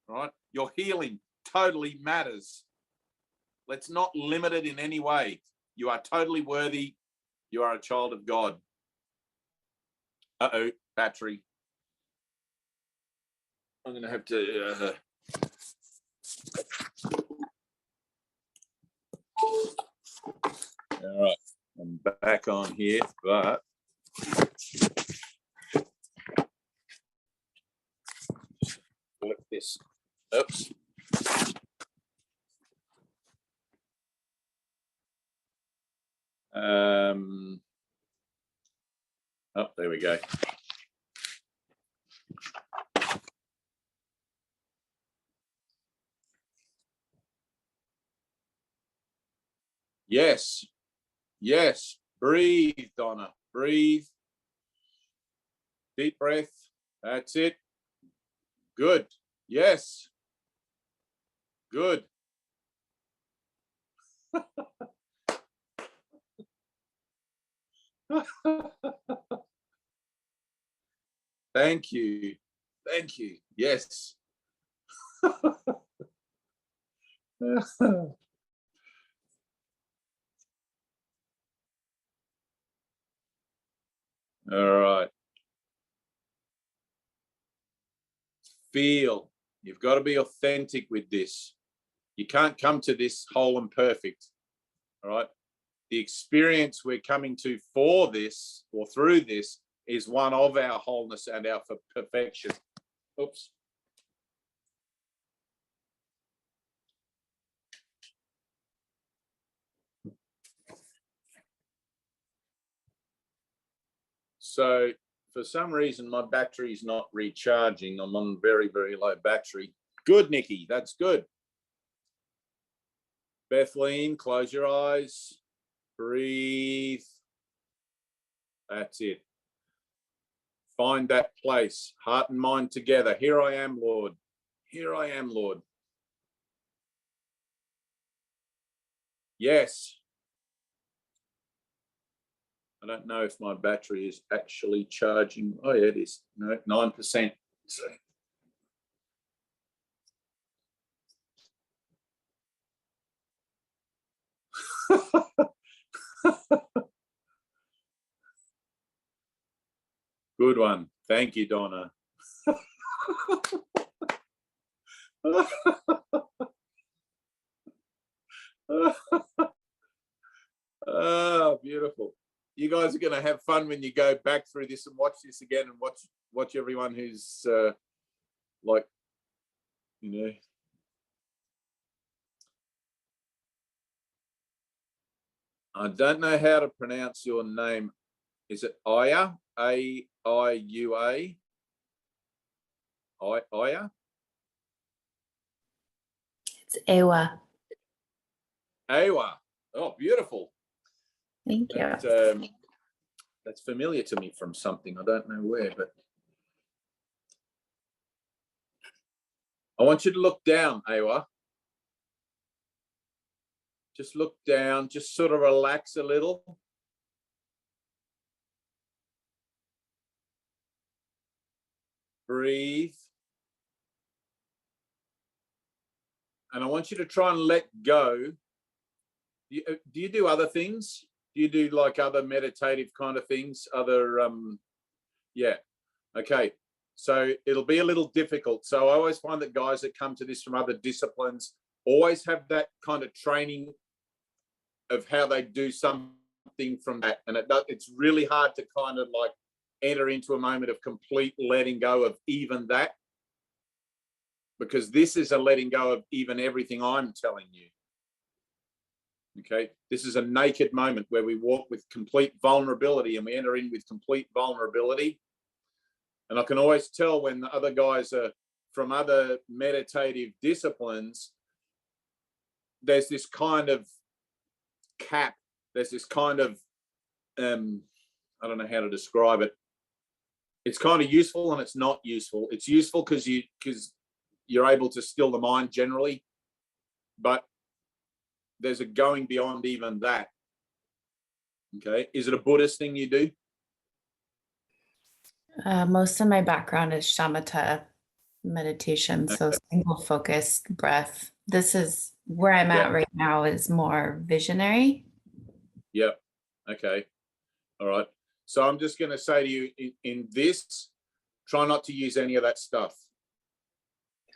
right? Your healing totally matters. Let's not limit it in any way. You are totally worthy. You are a child of God. Uh-oh, battery. I'm going to have to... All right, I'm back on here, but... Flip this. Oops. Oh, there we go. Yes. Yes. Breathe, Donna. Breathe. Deep breath. That's it. Good. Yes. Good. Thank you. Thank you. Yes. All right. Feel. You've got to be authentic with this. You can't come to this whole and perfect. All right. The experience we're coming to for this or through this is one of our wholeness and our perfection. Oops. So for some reason, my battery is not recharging. I'm on very, very low battery. Good, Nikki. That's good. Bethleen, close your eyes. Breathe. That's it. Find that place, heart and mind together. Here I am, Lord. Here I am, Lord. Yes. I don't know if my battery is actually charging. Oh, yeah, it is. No, 9%. So. Good one. Thank you, Donna. Oh, beautiful. You guys are going to have fun when you go back through this and watch this again and watch everyone who's like, you know. I don't know how to pronounce your name. Is it Aya? A-I-U-A? Aya? It's Ewa. Awa. Oh, beautiful. Thank you. That's familiar to me from something. I don't know where, but I want you to look down, Awa. Just look down, just sort of relax a little. Breathe. And I want you to try and let go. Do you do other things? Do you do like other meditative kind of things? Other, yeah. Okay. So it'll be a little difficult. So I always find that guys that come to this from other disciplines always have that kind of training of how they do something from that. And it's really hard to kind of like enter into a moment of complete letting go of even that, because this is a letting go of even everything I'm telling you. Okay, this is a naked moment where we walk with complete vulnerability, and we enter in with complete vulnerability. And I can always tell when the other guys are from other meditative disciplines, there's this kind of cap, there's this kind of, I don't know how to describe it. It's kind of useful and it's not useful. It's useful because you're able to still the mind generally, but there's a going beyond even that. Okay. Is it a Buddhist thing you do? Most of my background is shamatha meditation, so Okay. single focused breath. This is where I'm at right now, is more visionary. Yep. Okay. All right. So I'm just going to say to you in this, try not to use any of that stuff.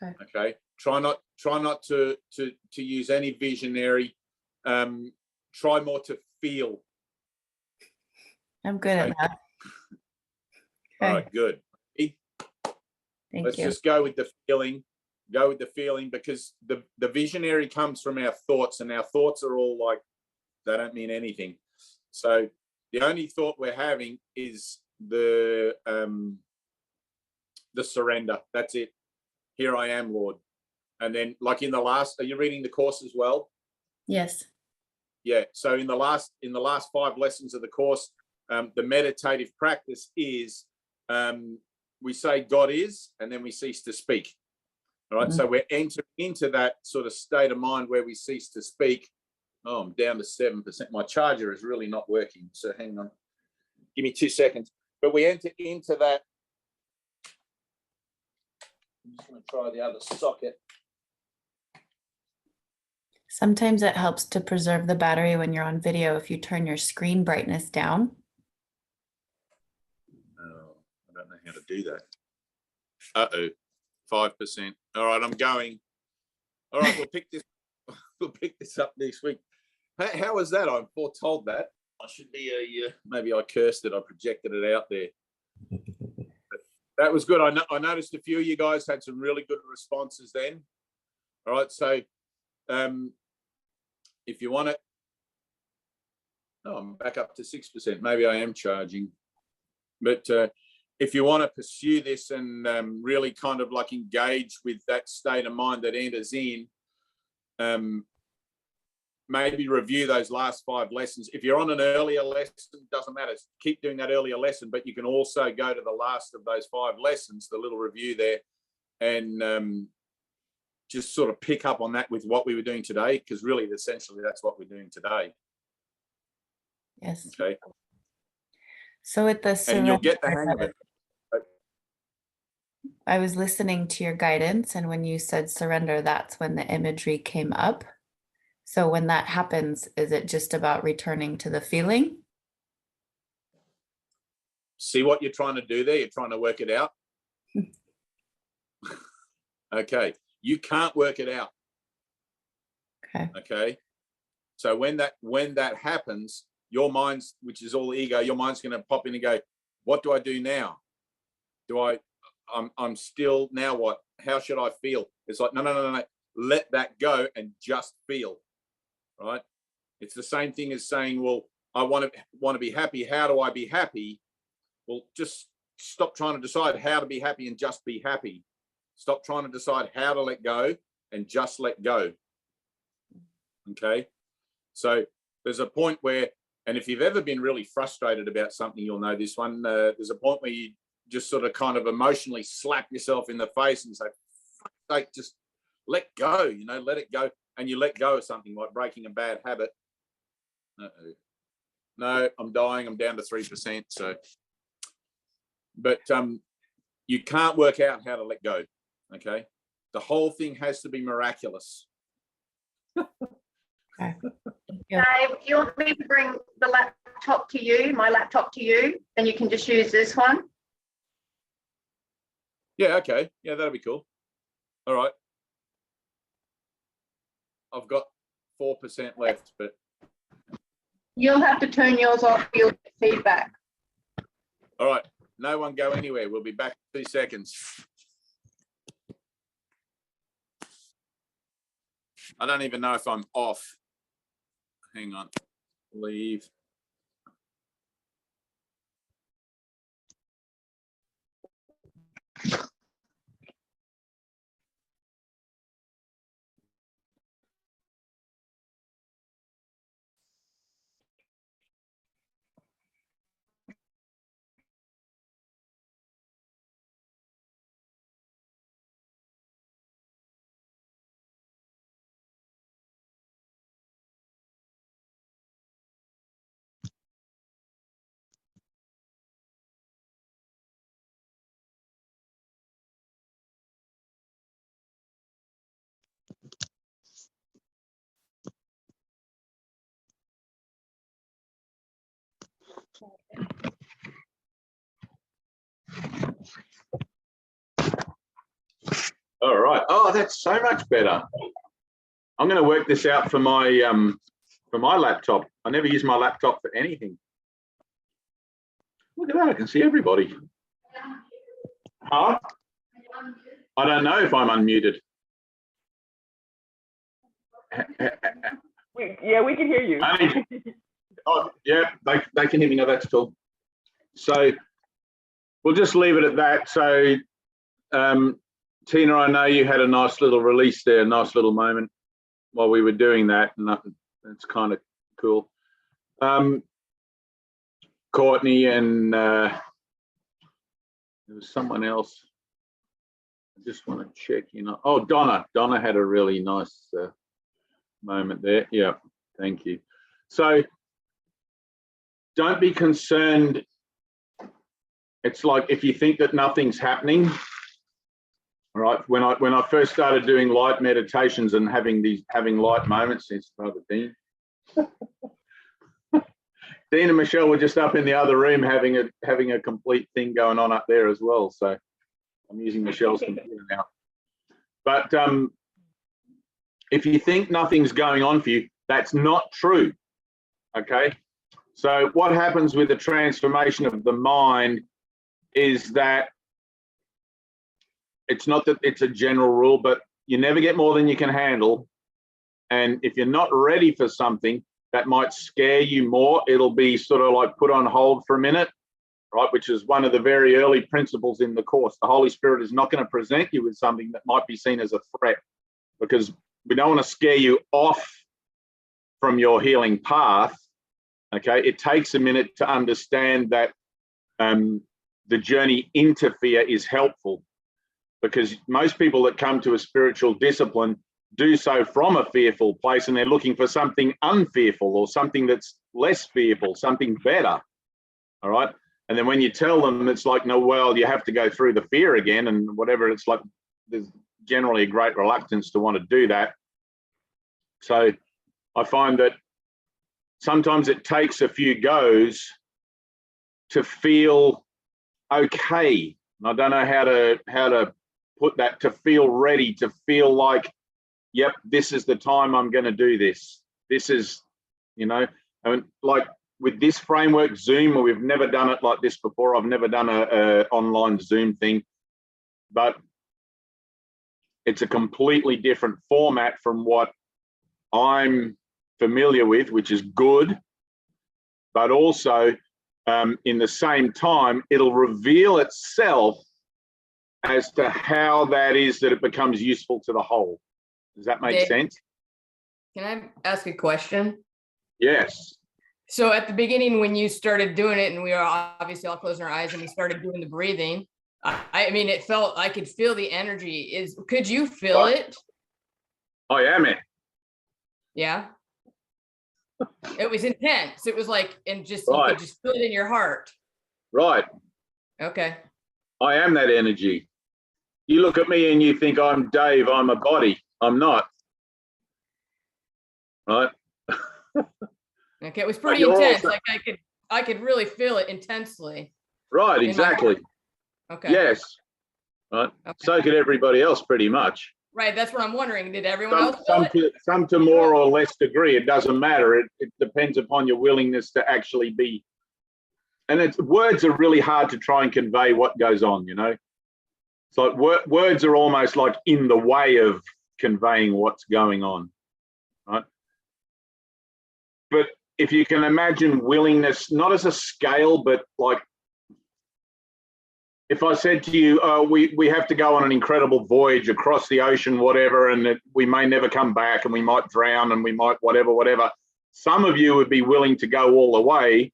Okay. Okay. Try not to use any visionary. Try more to feel. I'm good at that. All right, good. Let's just go with the feeling. Go with the feeling, because the visionary comes from our thoughts, and our thoughts are all like, they don't mean anything. So the only thought we're having is the surrender. That's it. Here I am, Lord. And then, like in the last, are you reading the course as well? Yes. Yeah. So in the last 5 lessons of the course, the meditative practice is we say God is, and then we cease to speak. All right. Mm-hmm. So we're entering into that sort of state of mind where we cease to speak. Oh, I'm down to 7%. My charger is really not working. So hang on. Give me 2 seconds. But we enter into that. I'm just going to try the other socket. Sometimes it helps to preserve the battery when you're on video if you turn your screen brightness down. Oh, I don't know how to do that. Uh-oh, 5%. All right, I'm going. All right, we'll pick this up next week. How was that? I'm foretold that. I should be maybe I cursed it. I projected it out there. But that was good. I noticed a few of you guys had some really good responses then. All right, so if you want it, I'm back up to 6%. Maybe I am charging. But if you want to pursue this and really kind of like engage with that state of mind that enters in, maybe review those last 5 lessons. If you're on an earlier lesson, it doesn't matter. Keep doing that earlier lesson, but you can also go to the last of those 5 lessons, the little review there, and just sort of pick up on that with what we were doing today, because really, essentially, that's what we're doing today. Yes. Okay. So with the surrender, and you'll get the hang of it. I was listening to your guidance, and when you said surrender, that's when the imagery came up. So when that happens, is it just about returning to the feeling? See what you're trying to do there? You're trying to work it out. Okay. You can't work it out. Okay. Okay. So when that happens, your mind's, which is all ego, your mind's going to pop in and go, what do I do now? I'm still, now what? How should I feel? It's like, no. Let that go and just feel. Right? It's the same thing as saying, well, I want to be happy. How do I be happy? Well, just stop trying to decide how to be happy and just be happy. Stop trying to decide how to let go and just let go. Okay. So there's a point where, and if you've ever been really frustrated about something, you'll know this one. There's a point where you just sort of kind of emotionally slap yourself in the face and say, just let go, let it go. and you let go of something like breaking a bad habit. No, I'm dying. I'm down to 3%. So, but you can't work out how to let go. Okay, the whole thing has to be miraculous. Okay. Dave, you want me to bring the laptop to you, my laptop to you, and you can just use this one? Yeah, okay. Yeah, that'll be cool. All right. I've got 4% left, but You'll have to turn yours off, you'll get feedback. all right. No one go anywhere. We'll be back in 2 seconds. I don't even know if I'm off. Hang on. Leave. All right. Oh, that's so much better. I'm going to work this out for my laptop. I never use my laptop for anything. Look at that. I can see everybody. Huh? I don't know if I'm unmuted. Yeah, we can hear you. Oh, yeah, they can hear me. No, that's cool. So we'll just leave it at that. So, Tina, I know you had a nice little release there, a nice little moment while we were doing that, and that's kind of cool. Courtney and there was someone else. I just want to check, oh, Donna had a really nice moment there. Yeah, thank you. So don't be concerned. It's like if you think that nothing's happening, all right? When I first started doing light meditations and having light moments, since Brother Dean, Dean and Michelle were just up in the other room having a complete thing going on up there as well. So I'm using Michelle's computer now. But if you think nothing's going on for you, that's not true. Okay. So what happens with the transformation of the mind is that it's not that it's a general rule, but you never get more than you can handle. And if you're not ready for something that might scare you more, it'll be sort of like put on hold for a minute, right? Which is one of the very early principles in the course. The Holy Spirit is not going to present you with something that might be seen as a threat, because we don't want to scare you off from your healing path. Okay, it takes a minute to understand that the journey into fear is helpful, because most people that come to a spiritual discipline do so from a fearful place, and they're looking for something unfearful or something that's less fearful, something better. All right. And then when you tell them, it's like, no, well, you have to go through the fear again and whatever. It's like there's generally a great reluctance to want to do that. So I find that sometimes it takes a few goes to feel okay. And I don't know how to put that, to feel ready, to feel like, yep, this is the time I'm going to do this. This is, I mean, like with this framework, Zoom, we've never done it like this before. I've never done a online Zoom thing, but it's a completely different format from what I'm familiar with, which is good, but also in the same time, it'll reveal itself as to how that is that it becomes useful to the whole. Does that make sense? Can I ask a question? Yes. So at the beginning, when you started doing it, and we were obviously all closing our eyes and we started doing the breathing, I mean, it felt, I could feel the energy. Could you feel it? Oh yeah, man. Yeah. It was intense. It was like, and just, you Right. could just feel it in your heart. Right. Okay. I am that energy. You look at me and you think I'm Dave, I'm a body. I'm not. Right. Okay. It was pretty you're intense. also- Like I could really feel it intensely. Right, in my exactly. heart. Okay. Yes. Right. Okay. So could everybody else pretty much. Right. That's what I'm wondering. Did everyone else feel Some it? some to more or less degree. It doesn't matter. It depends upon your willingness to actually be. And words are really hard to try and convey what goes on, you know. It's like words are almost like in the way of conveying what's going on, right? But if you can imagine willingness, not as a scale, but like if I said to you, we have to go on an incredible voyage across the ocean, whatever, and we may never come back and we might drown and we might whatever. Some of you would be willing to go all the way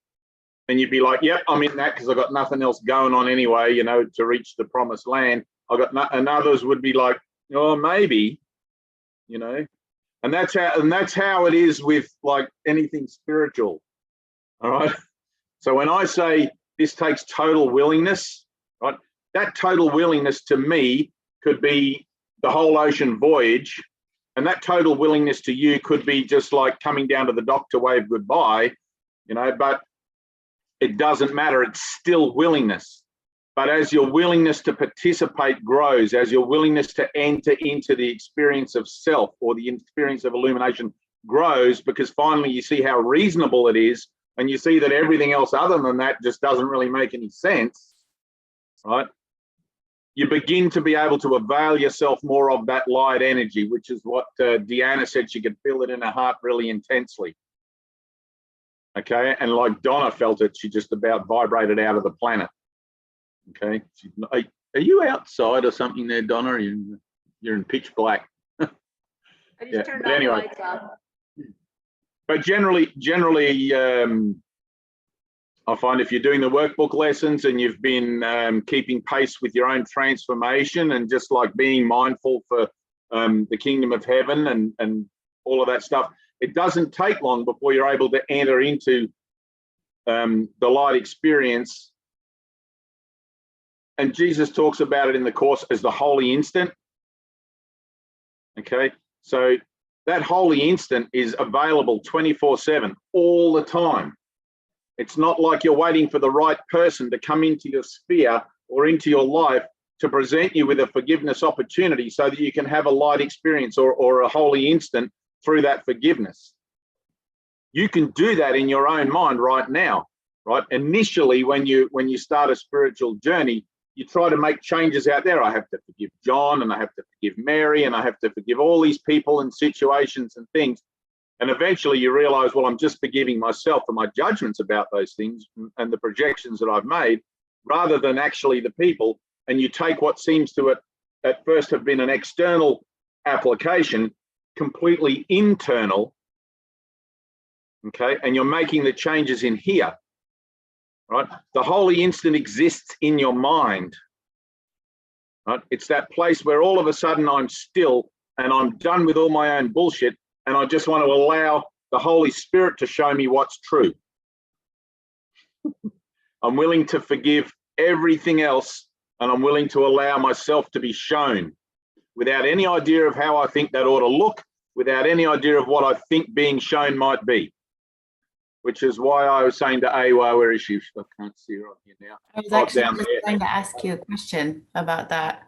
and you'd be like, yep, I'm in that because I've got nothing else going on anyway, you know, to reach the promised land. And others would be like, oh, maybe, you know, and that's how it is with like anything spiritual. All right. So when I say this takes total willingness, right, that total willingness to me could be the whole ocean voyage. And that total willingness to you could be just like coming down to the dock to wave goodbye, you know, but it doesn't matter. It's still willingness. But as your willingness to participate grows, as your willingness to enter into the experience of self or the experience of illumination grows, because finally you see how reasonable it is, and you see that everything else other than that just doesn't really make any sense, right? You begin to be able to avail yourself more of that light energy, which is what Deanna said she could feel it in her heart really intensely. Okay, and like Donna felt it, she just about vibrated out of the planet. Okay, are you outside or something there, Donna? Or you're in pitch black. I just turned all the lights off. But generally, I find if you're doing the workbook lessons and you've been keeping pace with your own transformation and just like being mindful for the kingdom of heaven and all of that stuff, it doesn't take long before you're able to enter into the light experience. And Jesus talks about it in the Course as the holy instant. Okay, so that holy instant is available 24/7 all the time. It's not like you're waiting for the right person to come into your sphere or into your life to present you with a forgiveness opportunity so that you can have a light experience or a holy instant through that forgiveness. You can do that in your own mind right now, right? Initially, when you start a spiritual journey, you try to make changes out there. I have to forgive John and I have to forgive Mary and I have to forgive all these people and situations and things. And eventually you realize, well, I'm just forgiving myself for my judgments about those things and the projections that I've made rather than actually the people. And you take what seems to at first have been an external application, completely internal, okay? And you're making the changes in here. Right? The holy instant exists in your mind. Right? It's that place where all of a sudden I'm still and I'm done with all my own bullshit and I just want to allow the Holy Spirit to show me what's true. I'm willing to forgive everything else and I'm willing to allow myself to be shown without any idea of how I think that ought to look, without any idea of what I think being shown might be. Which is why I was saying to Awa, where is she? I can't see her on here now. I was actually down just there. going to ask you a question about that.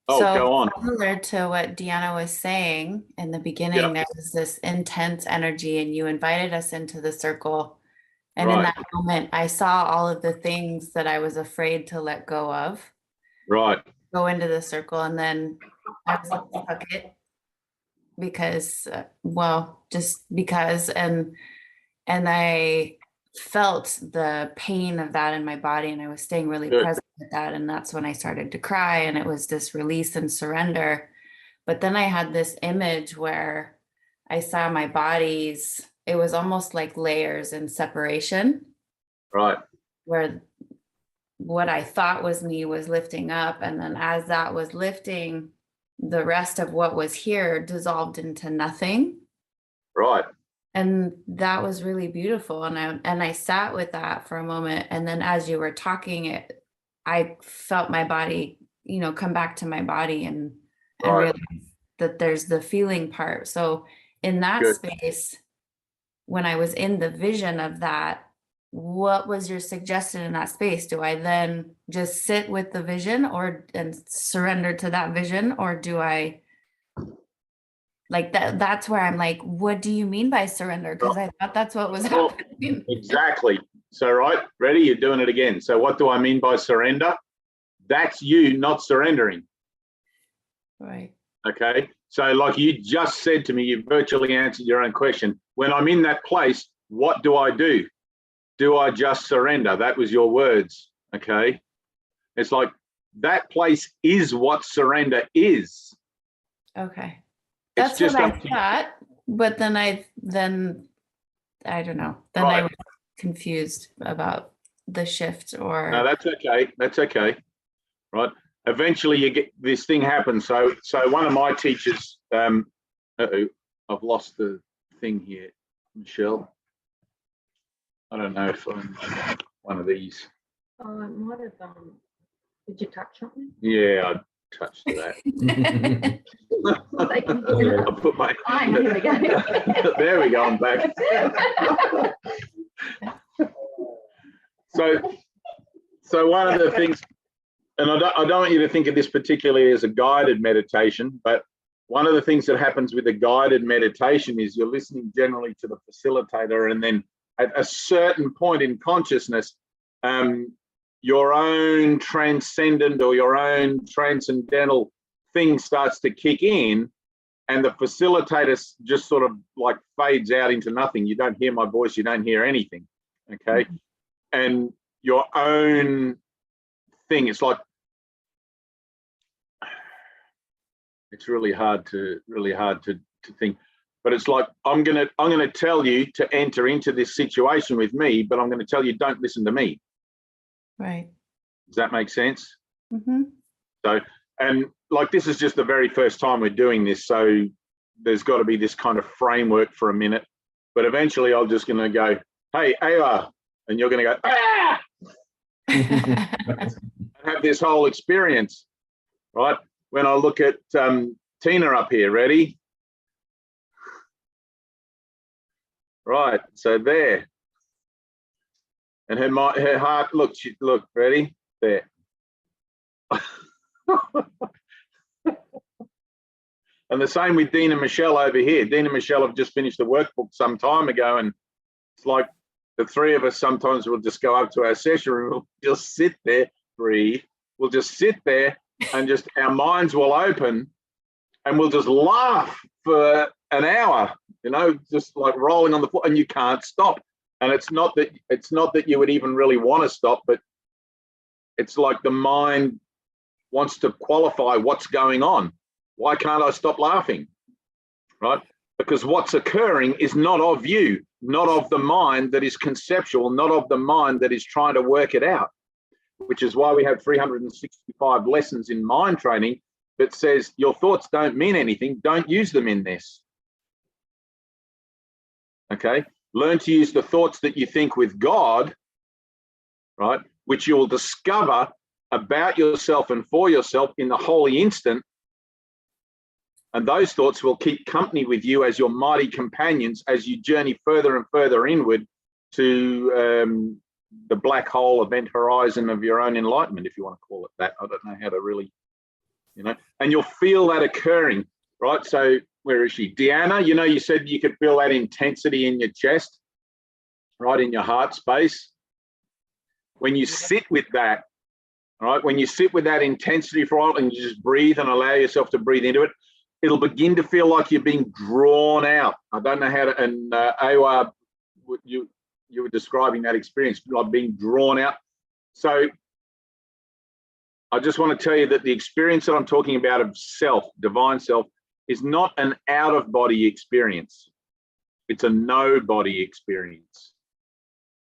Oh, So go on. similar to what Deanna was saying in the beginning, Yeah. there was this intense energy and you invited us into the circle. And in Right. that moment, I saw all of the things that I was afraid to let go of. Right. Go into the circle and then I was like, fuck it. Because, well, just because, and I felt the pain of that in my body and I was staying really Good. present with that. And that's when I started to cry and it was this release and surrender. But then I had this image where I saw my bodies, it was almost like layers in separation. Right. Where what I thought was me was lifting up. And then as that was lifting, the rest of what was here dissolved into nothing. Right. And that was really beautiful. And I sat with that for a moment. And then as you were talking, I felt my body, you know, come back to my body and realize that there's the feeling part. So in that space, when I was in the vision of that, what was your suggestion in that space? Do I then just sit with the vision and surrender to that vision? Or do I like that? That's where I'm like, what do you mean by surrender? Because I thought that's what was happening. Exactly. So, right, ready? You're doing it again. So what do I mean by surrender? That's you not surrendering. Right. Okay. So like you just said to me, you virtually answered your own question. When I'm in that place, what do I do? Do I just surrender? That was your words. Okay. It's like that place is what surrender is. Okay. It's That's just what I thought, but then I don't know. Then I was confused about the shift or. No, that's okay. That's okay. Right. Eventually you get this thing happens. So one of my teachers, I've lost the thing here, Michelle. I don't know if I'm one of these. Oh, it might have, did you touch something? Yeah, I touched that. I put my. Here we go. There we go. I'm back. So one of the things, and I don't want you to think of this particularly as a guided meditation, but one of the things that happens with a guided meditation is you're listening generally to the facilitator, and then at a certain point in consciousness, your own transcendent or your own transcendental thing starts to kick in, and the facilitator just sort of like fades out into nothing. You don't hear my voice, you don't hear anything, okay? Mm-hmm. And your own thing, it's like, it's really hard to think, but it's like I'm gonna tell you to enter into this situation with me, but I'm going to tell you don't listen to me. Right. Does that make sense? Mm-hmm. So, and like this is just the very first time we're doing this, so there's got to be this kind of framework for a minute, but eventually I'm just going to go, hey, Ava, and you're going to go, ah, and have this whole experience, right? When I look at Tina up here, ready? Right, so there. And her heart, look, ready? There. And the same with Dean and Michelle over here. Dean and Michelle have just finished the workbook some time ago, and it's like the three of us sometimes will just go up to our session room, we'll just sit there, breathe. We'll just sit there and just our minds will open and we'll just laugh for an hour, you know, just like rolling on the floor, and you can't stop. And it's not that you would even really want to stop, but it's like the mind wants to qualify what's going on. Why can't I stop laughing? Right? Because what's occurring is not of you, not of the mind that is conceptual, not of the mind that is trying to work it out, which is why we have 365 lessons in mind training that says your thoughts don't mean anything, don't use them in this. Okay? Learn to use the thoughts that you think with God, right? Which you will discover about yourself and for yourself in the holy instant. And those thoughts will keep company with you as your mighty companions as you journey further and further inward to the black hole event horizon of your own enlightenment, if you want to call it that. I don't know how to really, you know, and you'll feel that occurring, right? So where is she? Deanna, you know, you said you could feel that intensity in your chest, right, in your heart space. When you sit with that, right, when you sit with that intensity for a while and you just breathe and allow yourself to breathe into it, it'll begin to feel like you're being drawn out. I don't know how to, and Awa, you were describing that experience, like being drawn out. So I just want to tell you that the experience that I'm talking about of self, divine self, is not an out-of-body experience. It's a no-body experience.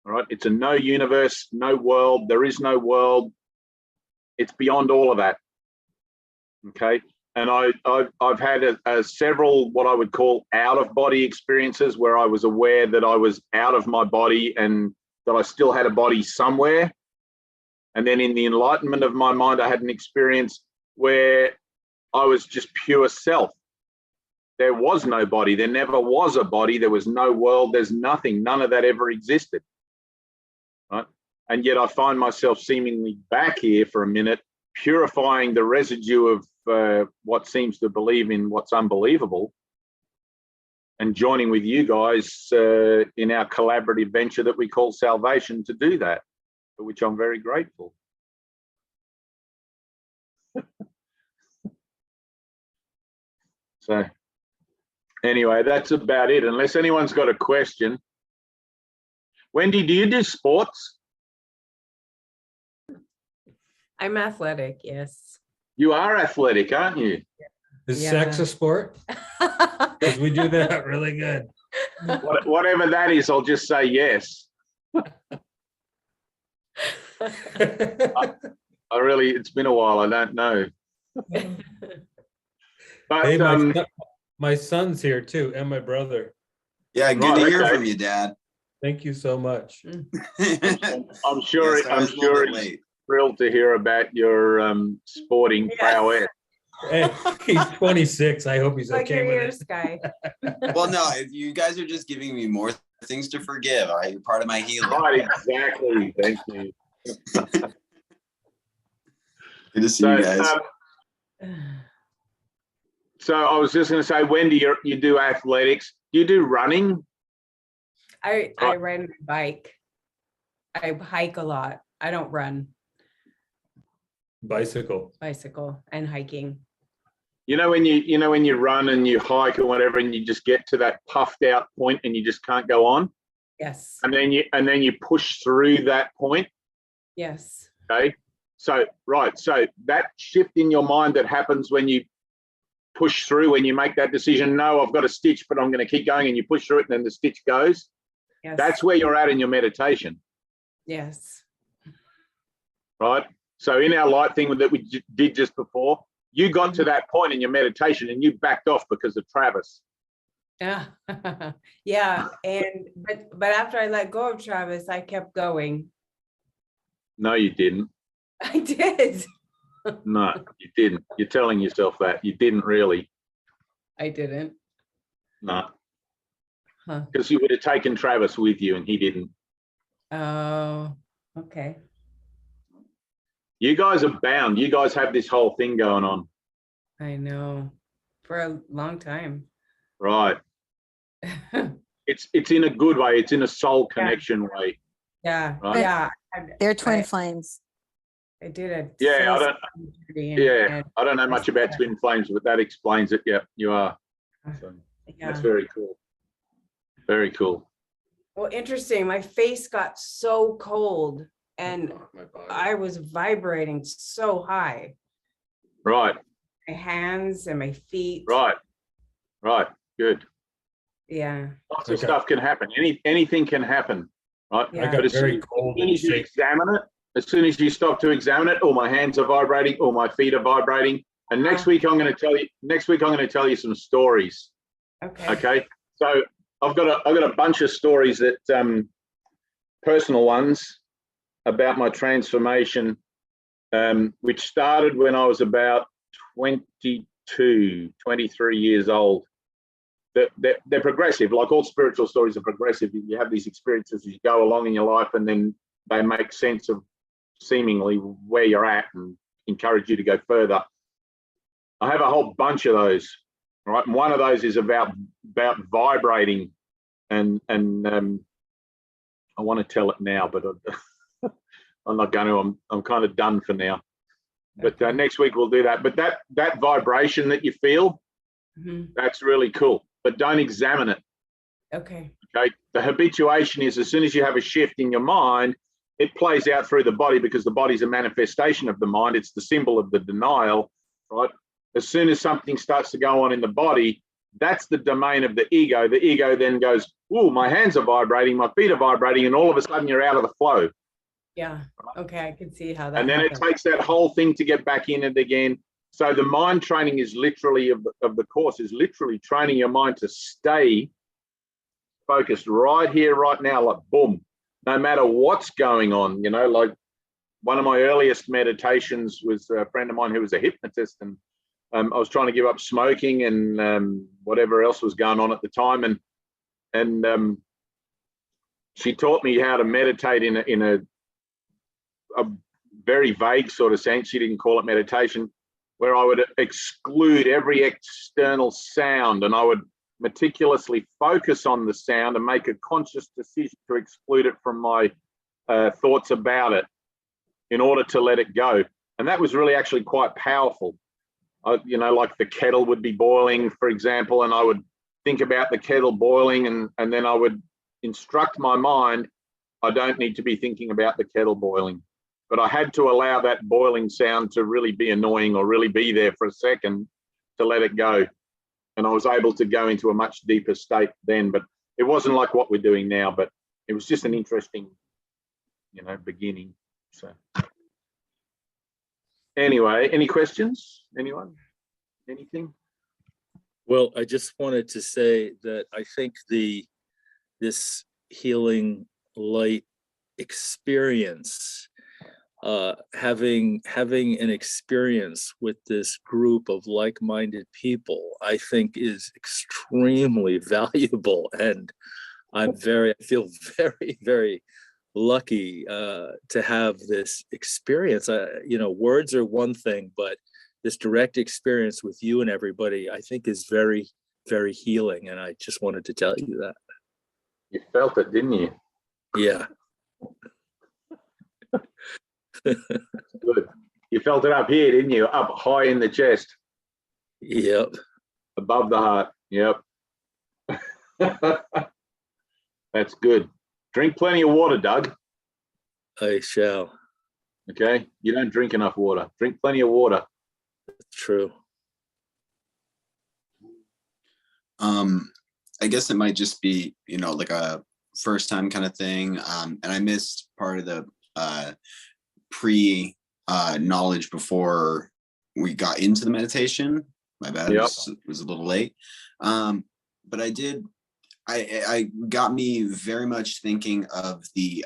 All right, it's a no universe, no world. There is no world. It's beyond all of that. Okay, I've had several what I would call out of body experiences where I was aware that I was out of my body and that I still had a body somewhere. And then in the enlightenment of my mind, I had an experience where I was just pure self. There was no body. There never was a body. There was no world. There's nothing. None of that ever existed. Right? And yet I find myself seemingly back here for a minute, purifying the residue of what seems to believe in what's unbelievable, and joining with you guys in our collaborative venture that we call salvation to do that, for which I'm very grateful. So anyway, that's about it, unless anyone's got a question. Wendy, do you do sports? I'm athletic, yes. You are athletic, aren't you? Is sex a sport? Because we do that really good. Whatever that is, I'll just say yes. I really, it's been a while, I don't know. But hey, my son's here too, and my brother. Yeah, good to hear from you, Dad. Thank you so much. I'm sure, yes, he's thrilled to hear about your sporting prowess. Hey, he's 26. I hope he's okay with it. Guy. Well, no, if you guys are just giving me more things to forgive, all right? You're part of my healing. Right, exactly. Thank you. Good to see you guys. So I was just going to say, Wendy, you do athletics. Do you do running? I ride my bike. I hike a lot. I don't run. Bicycle And hiking. You know when you run and you hike or whatever, and you just get to that puffed out point and you just can't go on. Yes. And then you push through that point. Yes. Okay. So that shift in your mind that happens when you push through, when you make that decision, no, I've got a stitch, but I'm going to keep going, and you push through it, and then the stitch goes. Yes. That's where you're at in your meditation. Yes. Right. So in our light thing that we did just before, you got to that point in your meditation and you backed off because of Travis. Yeah. Yeah. And but after I let go of Travis, I kept going. No, you didn't. I did. No, you didn't. You're telling yourself that. You didn't really. I didn't. No. Because you would have taken Travis with you and he didn't. Oh, okay. You guys are bound. You guys have this whole thing going on. I know. For a long time. Right. It's in a good way. It's in a soul connection way. Yeah. Right? Yeah. They're twin flames. I did it. Yeah, I don't know much about twin flames, but that explains it. Yeah, you are. So, that's very cool. Very cool. Well, interesting. My face got so cold and I was vibrating so high. Right. My hands and my feet. Right. Good. Yeah. Lots of stuff can happen. Anything can happen. Right. Yeah. But as soon as you examine it, as soon as you stop to examine it, all my hands are vibrating, all my feet are vibrating. And next week I'm going to tell you some stories. Okay. Okay. So I've got a bunch of stories that personal ones about my transformation, which started when I was about 23 years old. They're progressive, like all spiritual stories are progressive. You have these experiences as you go along in your life, and then they make sense of seemingly where you're at and encourage you to go further. I have a whole bunch of those, right? And one of those is about vibrating, and I want to tell it now, but I'm not going to. I'm kind of done for now. But next week we'll do that. But that vibration that you feel, that's really cool. But don't examine it. Okay. Okay. The habituation is as soon as you have a shift in your mind, it plays out through the body because the body's a manifestation of the mind. It's the symbol of the denial, right? As soon as something starts to go on in the body, that's the domain of the ego. The ego then goes, "Ooh, my hands are vibrating, my feet are vibrating," and all of a sudden you're out of the flow. Yeah. Okay. I can see how that. And then happens. it takes that whole thing to get back in it again. So the mind training is literally of the course is literally training your mind to stay focused right here, right now, like boom, no matter what's going on. You know, like one of my earliest meditations was a friend of mine who was a hypnotist, and I was trying to give up smoking and whatever else was going on at the time, and she taught me how to meditate in a very vague sort of sense. She didn't call it meditation, where I would exclude every external sound, and I would meticulously focus on the sound and make a conscious decision to exclude it from my thoughts about it in order to let it go. And that was really actually quite powerful. You know, like the kettle would be boiling, for example, and I would think about the kettle boiling, and then I would instruct my mind, I don't need to be thinking about the kettle boiling. But I had to allow that boiling sound to really be annoying or really be there for a second to let it go. And I was able to go into a much deeper state then, but it wasn't like what we're doing now, but it was just an interesting, you know, beginning. So anyway, any questions? Anyone? Anything? Well, I just wanted to say that I think this healing light experience, having an experience with this group of like-minded people, I think is extremely valuable, and I feel very, very lucky to have this experience. You know, words are one thing, but this direct experience with you and everybody, I think, is very, very healing, and I just wanted to tell you that. You felt it, didn't you? Yeah. Good. You felt it up here, didn't you? Up high in the chest. Yep. Above the heart. Yep. That's good. Drink plenty of water, Doug. I shall. Okay. You don't drink enough water. Drink plenty of water. True. I guess it might just be, you know, like a first time kind of thing. And I missed part of the pre knowledge before we got into the meditation. My bad. Yep. It was a little late. But I got me very much thinking of the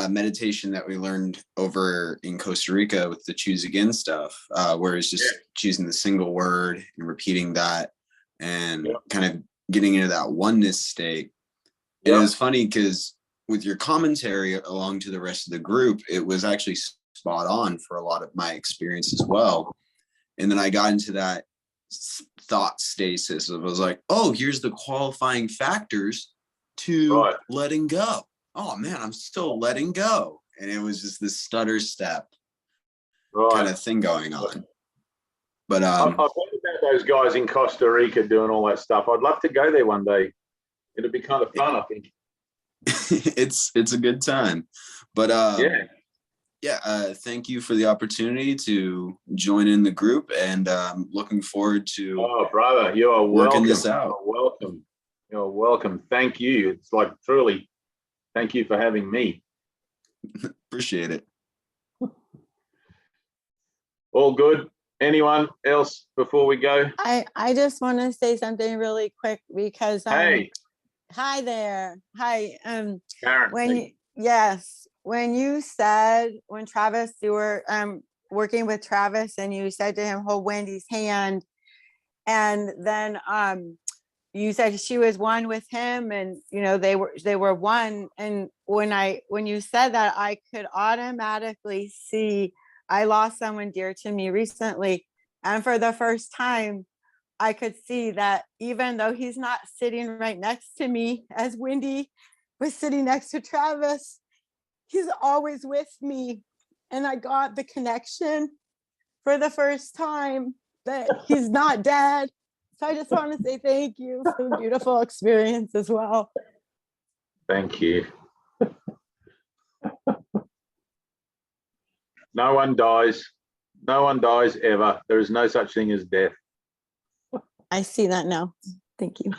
meditation that we learned over in Costa Rica with the choose again stuff, where it's just choosing the single word and repeating that and kind of getting into that oneness state. And it was funny because with your commentary along to the rest of the group, it was actually spot on for a lot of my experience as well. And then I got into that thought stasis. It was like, oh, here's the qualifying factors to letting go. Oh man, I'm still letting go. And it was just this stutter step kind of thing going on. But I've heard about those guys in Costa Rica doing all that stuff. I'd love to go there one day. It'd be kind of fun, I think. it's a good time. But thank you for the opportunity to join in the group, and looking forward to brother, you are working welcome. this out. You're welcome. You're welcome. Thank you. It's like truly, thank you for having me. Appreciate it. All good. Anyone else before we go? I just want to say something really quick because Hey. Hi there. Hi. Karen. When you said, when Travis, you were working with Travis and you said to him, hold Wendy's hand, and then you said she was one with him, and you know they were one. And when you said that, I could automatically see, I lost someone dear to me recently, and for the first time I could see that even though he's not sitting right next to me, as Wendy was sitting next to Travis, he's always with me. And I got the connection for the first time that he's not dead. So I just want to say thank you for the beautiful experience as well. Thank you. No one dies. No one dies ever. There is no such thing as death. I see that now. Thank you.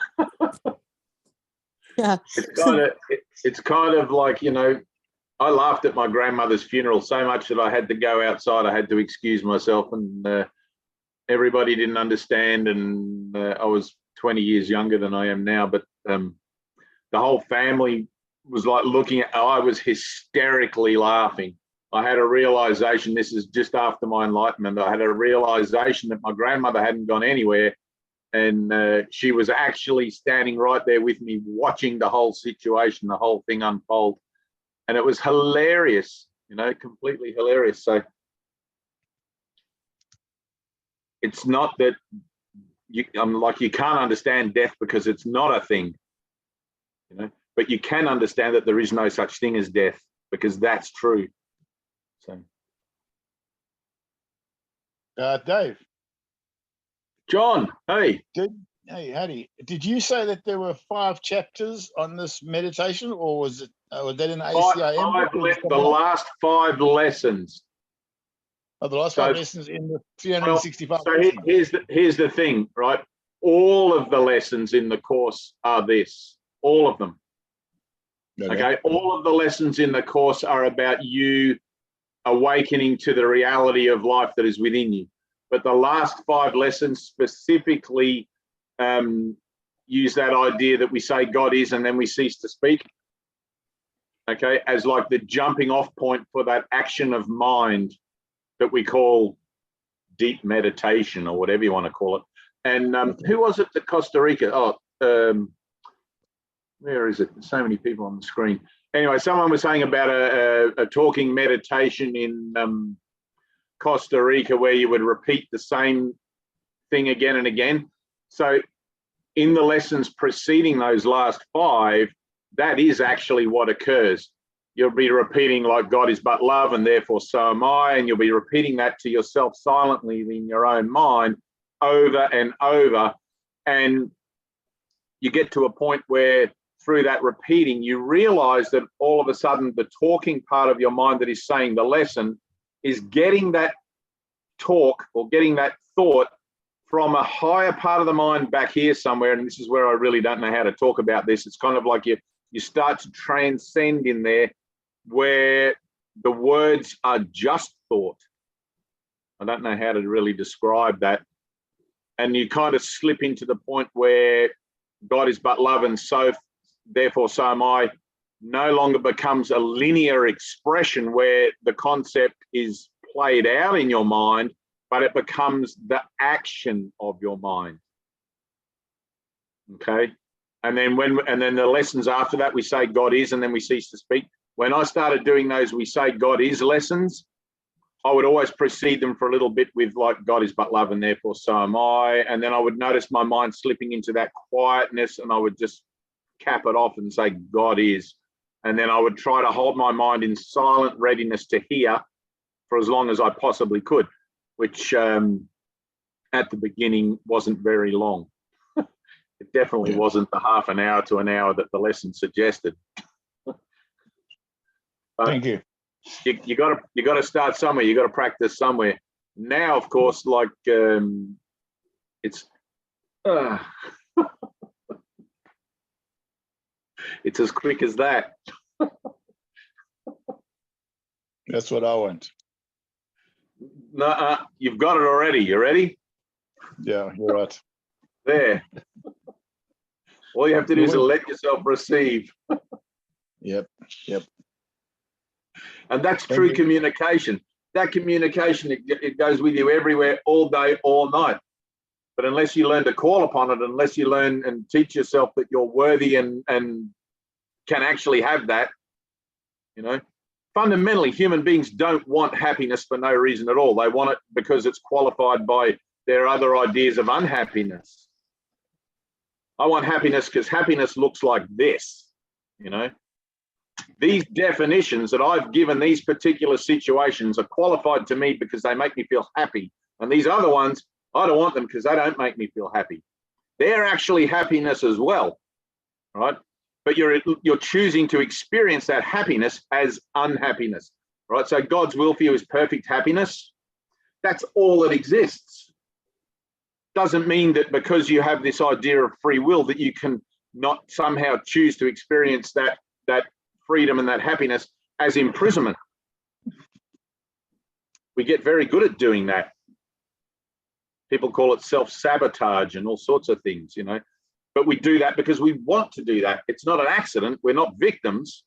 Yeah. It's kind of like, you know, I laughed at my grandmother's funeral so much that I had to go outside. I had to excuse myself, and everybody didn't understand. And I was 20 years younger than I am now, but the whole family was like looking at, I was hysterically laughing. I had a realization, this is just after my enlightenment, I had a realization that my grandmother hadn't gone anywhere, and she was actually standing right there with me, watching the whole situation, the whole thing unfold. And it was hilarious, you know, completely hilarious. So it's not that I'm like, you can't understand death because it's not a thing, you know, but you can understand that there is no such thing as death, because that's true. So, Dave. John, hey. Hey, Hattie, did you say that there were 5 chapters on this meditation, or was that in the ACIM? The last 5 lessons. Oh, the last 5 lessons in the 365. So here's the thing, right? All of the lessons in the course are this. All of them. Okay. All of the lessons in the course are about you awakening to the reality of life that is within you. But the last 5 lessons specifically use that idea that we say God is, and then we cease to speak. Okay, as like the jumping off point for that action of mind that we call deep meditation, or whatever you want to call it. And who was it to Costa Rica? Oh, where is it? There's so many people on the screen. Anyway, someone was saying about a talking meditation in Costa Rica where you would repeat the same thing again and again. So in the lessons preceding those last 5, that is actually what occurs. You'll be repeating like God is but love, and therefore so am I, and you'll be repeating that to yourself silently in your own mind over and over. And you get to a point where through that repeating, you realize that all of a sudden the talking part of your mind that is saying the lesson is getting that talk or getting that thought from a higher part of the mind back here somewhere. And this is where I really don't know how to talk about this. It's kind of like you start to transcend in there, where the words are just thought. I don't know how to really describe that. And you kind of slip into the point where God is but love, and so therefore so am I, no longer becomes a linear expression where the concept is played out in your mind, but it becomes the action of your mind. Okay. And then the lessons after that, we say God is, and then we cease to speak. When I started doing those we say God is lessons, I would always precede them for a little bit with like God is but love, and therefore so am I. And then I would notice my mind slipping into that quietness, and I would just cap it off and say God is. And then I would try to hold my mind in silent readiness to hear for as long as I possibly could, which at the beginning wasn't very long. It definitely wasn't the half an hour to an hour that the lesson suggested. Thank you. You got to start somewhere. You got to practice somewhere. Now, of course, like it's it's as quick as that. That's what I want. No, you've got it already. You ready? Yeah, you're right. There. All you have to do is let yourself receive. Yep. And that's true communication. That communication, it goes with you everywhere, all day, all night. But unless you learn to call upon it, unless you learn and teach yourself that you're worthy and can actually have that, you know, fundamentally, human beings don't want happiness for no reason at all. They want it because it's qualified by their other ideas of unhappiness. I want happiness because happiness looks like this, you know. These definitions that I've given these particular situations are qualified to me because they make me feel happy. And these other ones, I don't want them because they don't make me feel happy. They're actually happiness as well, right? But you're choosing to experience that happiness as unhappiness, right? So God's will for you is perfect happiness. That's all that exists. Doesn't mean that because you have this idea of free will that you can not somehow choose to experience that freedom and that happiness as imprisonment. We get very good at doing that. People call it self-sabotage and all sorts of things, you know. But we do that because we want to do that. It's not an accident. We're not victims.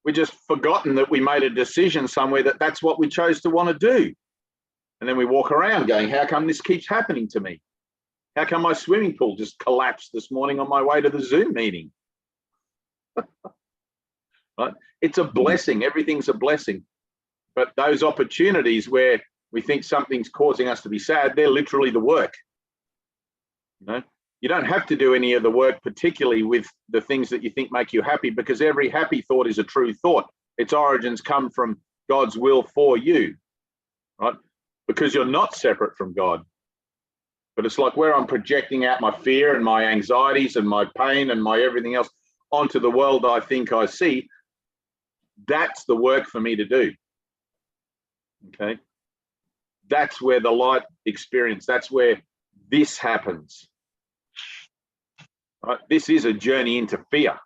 We've just forgotten that we made a decision somewhere that that's what we chose to want to do. And then we walk around going, how come this keeps happening to me? How come my swimming pool just collapsed this morning on my way to the Zoom meeting? Right? It's a blessing. Everything's a blessing. But those opportunities where we think something's causing us to be sad, they're literally the work. You know, you don't have to do any of the work, particularly with the things that you think make you happy, because every happy thought is a true thought. Its origins come from God's will for you, right? Because you're not separate from God. But it's like where I'm projecting out my fear and my anxieties and my pain and my everything else onto the world I think I see, that's the work for me to do. Okay? That's where the light experience, that's where this happens. Right? This is a journey into fear.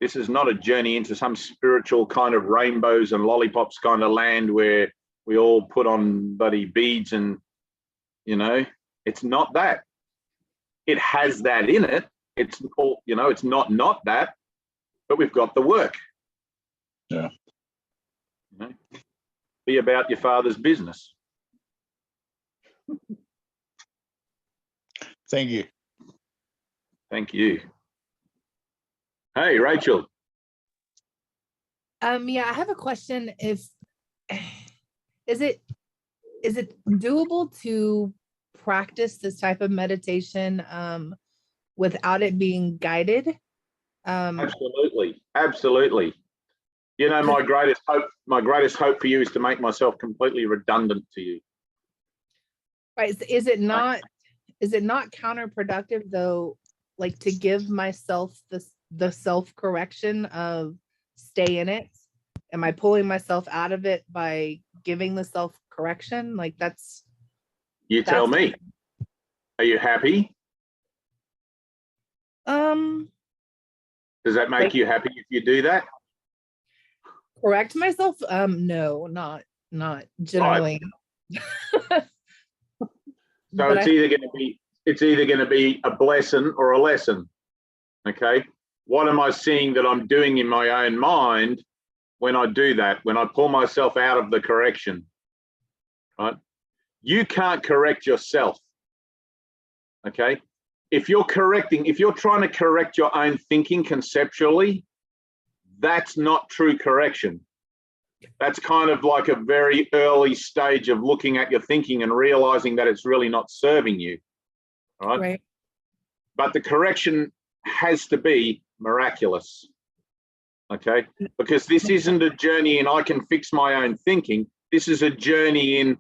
This is not a journey into some spiritual kind of rainbows and lollipops kind of land where we all put on bloody beads and, you know, it's not that. It has that in it. It's all, you know, it's not that, but we've got the work. Yeah. You know, be about your Father's business. Thank you. Thank you. Hey, Rachel. Yeah, I have a question. Is it doable to practice this type of meditation without it being guided? Absolutely. You know, my greatest hope for you is to make myself completely redundant to you. Right. Is it not counterproductive though, like to give myself the self-correction of stay in it? Am I pulling myself out of it by giving the self-correction? Like that's You tell me. Are you happy? Does that make you happy if you do that? Correct myself? No, not generally. Right. So it's either going to be a blessing or a lesson. Okay. What am I seeing that I'm doing in my own mind when I do that, when I pull myself out of the correction? Right? You can't correct yourself. Okay. If you're trying to correct your own thinking conceptually, that's not true correction. That's kind of like a very early stage of looking at your thinking and realizing that it's really not serving you. All right. Right. But the correction has to be miraculous. Okay. Because this isn't a journey in I can fix my own thinking. This is a journey in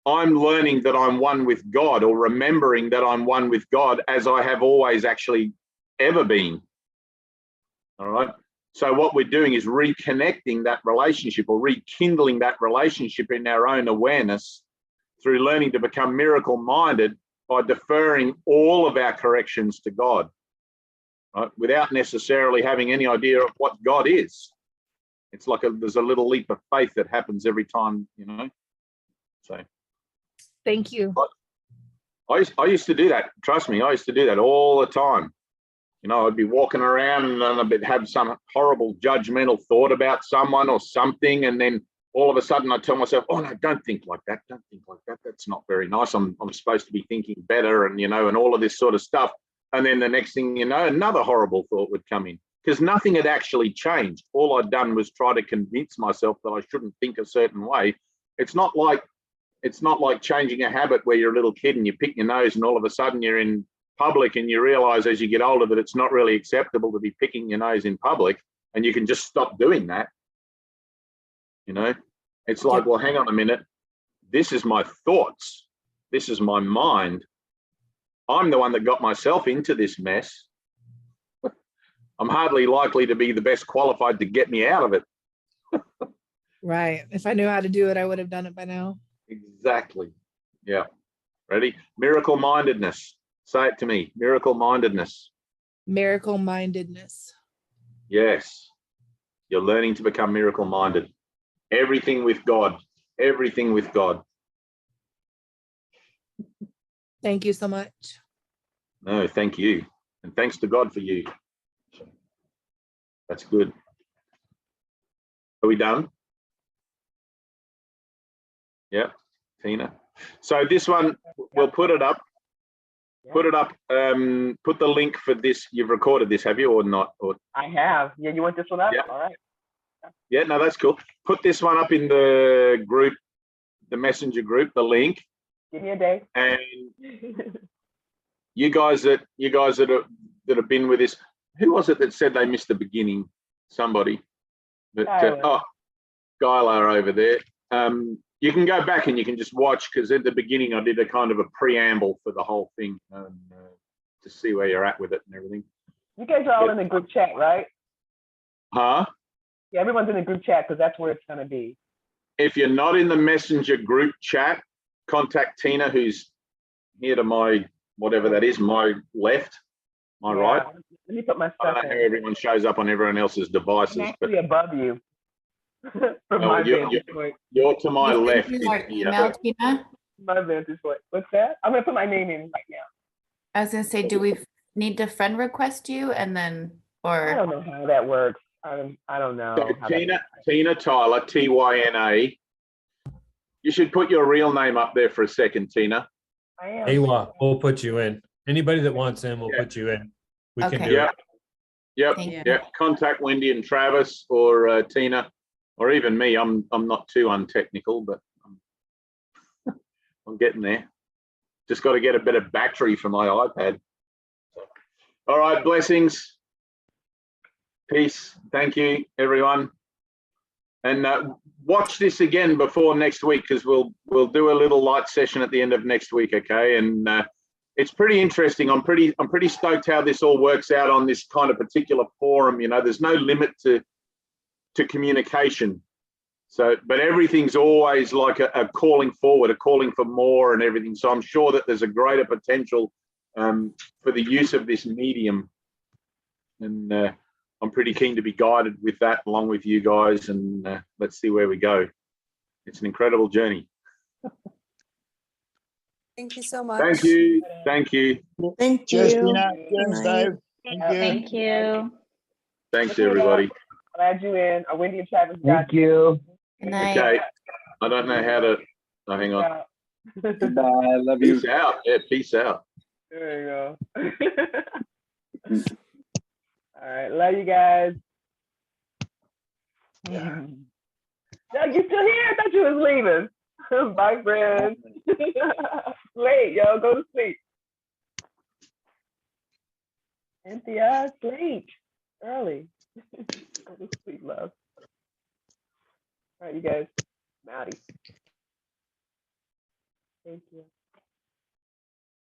I'm learning that I'm one with God, or remembering that I'm one with God as I have always actually ever been. All right. So what we're doing is reconnecting that relationship or rekindling that relationship in our own awareness through learning to become miracle-minded by deferring all of our corrections to God, right? Without necessarily having any idea of what God is. It's like there's a little leap of faith that happens every time, you know. So. Thank you. I used to do that. Trust me, I used to do that all the time. You know, I'd be walking around and then I'd have some horrible judgmental thought about someone or something. And then all of a sudden I tell myself, oh no, don't think like that. Don't think like that. That's not very nice. I'm supposed to be thinking better and, you know, and all of this sort of stuff. And then the next thing you know, another horrible thought would come in because nothing had actually changed. All I'd done was try to convince myself that I shouldn't think a certain way. It's not like changing a habit where you're a little kid and you pick your nose and all of a sudden you're in public and you realize as you get older that it's not really acceptable to be picking your nose in public and you can just stop doing that. You know, it's like, well, hang on a minute. This is my thoughts. This is my mind. I'm the one that got myself into this mess. I'm hardly likely to be the best qualified to get me out of it. Right. If I knew how to do it, I would have done it by now. Exactly. Yeah. Ready? Miracle-mindedness. Say it to me. Miracle-mindedness. Miracle-mindedness. Yes. You're learning to become miracle minded. Everything with God. Everything with God. Thank you so much. No, thank you. And thanks to God for you. That's good. Are we done? Yeah, Tina. So this one, we'll put it up. Put it up. Put the link for this. You've recorded this, have you, or not? Or I have. Yeah, you want this one up? Yeah. All right. Yeah, no, that's cool. Put this one up in the group, the messenger group, the link. Give me a day. And you guys that have been with this, who was it that said they missed the beginning? Somebody. But Skylar over there. You can go back and you can just watch, because at the beginning I did a kind of a preamble for the whole thing, to see where you're at with it and everything. You guys are all in the group chat, right? Huh? Yeah, everyone's in the group chat because that's where it's going to be. If you're not in the messenger group chat, contact Tina, who's here to my, whatever that is, my left, my right. Let me put my I stuff don't know how in. everyone shows up on everyone else's devices. I'm actually above you. From my vantage point. You're to my left. Email, Tina? My vantage point. What's that? I'm going to put my name in right now. I was gonna say, do we need to friend request you and then, I or? don't know how that works. I don't know. So how Tina Tyler, Tyna. You should put your real name up there for a second, Tina. I am. Awa, we'll put you in. Anybody that wants in, we'll put you in. We can do it. Yep. Contact Wendy and Travis, or Tina, or even me. I'm not too untechnical, but I'm getting there. Just got to get a bit of battery for my iPad. All right, blessings. Peace. Thank you, everyone. And watch this again before next week, because we'll do a little light session at the end of next week, okay? And it's pretty interesting. I'm pretty stoked how this all works out on this kind of particular forum. You know, there's no limit to communication. So, but everything's always like a calling forward, a calling for more and everything. So I'm sure that there's a greater potential for the use of this medium. And I'm pretty keen to be guided with that along with you guys. And let's see where we go. It's an incredible journey. Thank you so much. Thank you. Thank you. Thank Cheers, you. Tina. Cheers, Dave. Thank you. Thank you. Thanks, everybody. Glad you in. Wendy and Travis got Thank you. Good night. Okay. I don't know how to. Oh, hang on. Goodbye. Love you. Peace out. Yeah, peace out. There you go. All right. Love you guys. Doug, you still here? I thought you was leaving. Bye, friends. Late, yo. Go to sleep. Cynthia, sleep early. Go to sleep, love. All right, you guys. I'm outie. Thank you.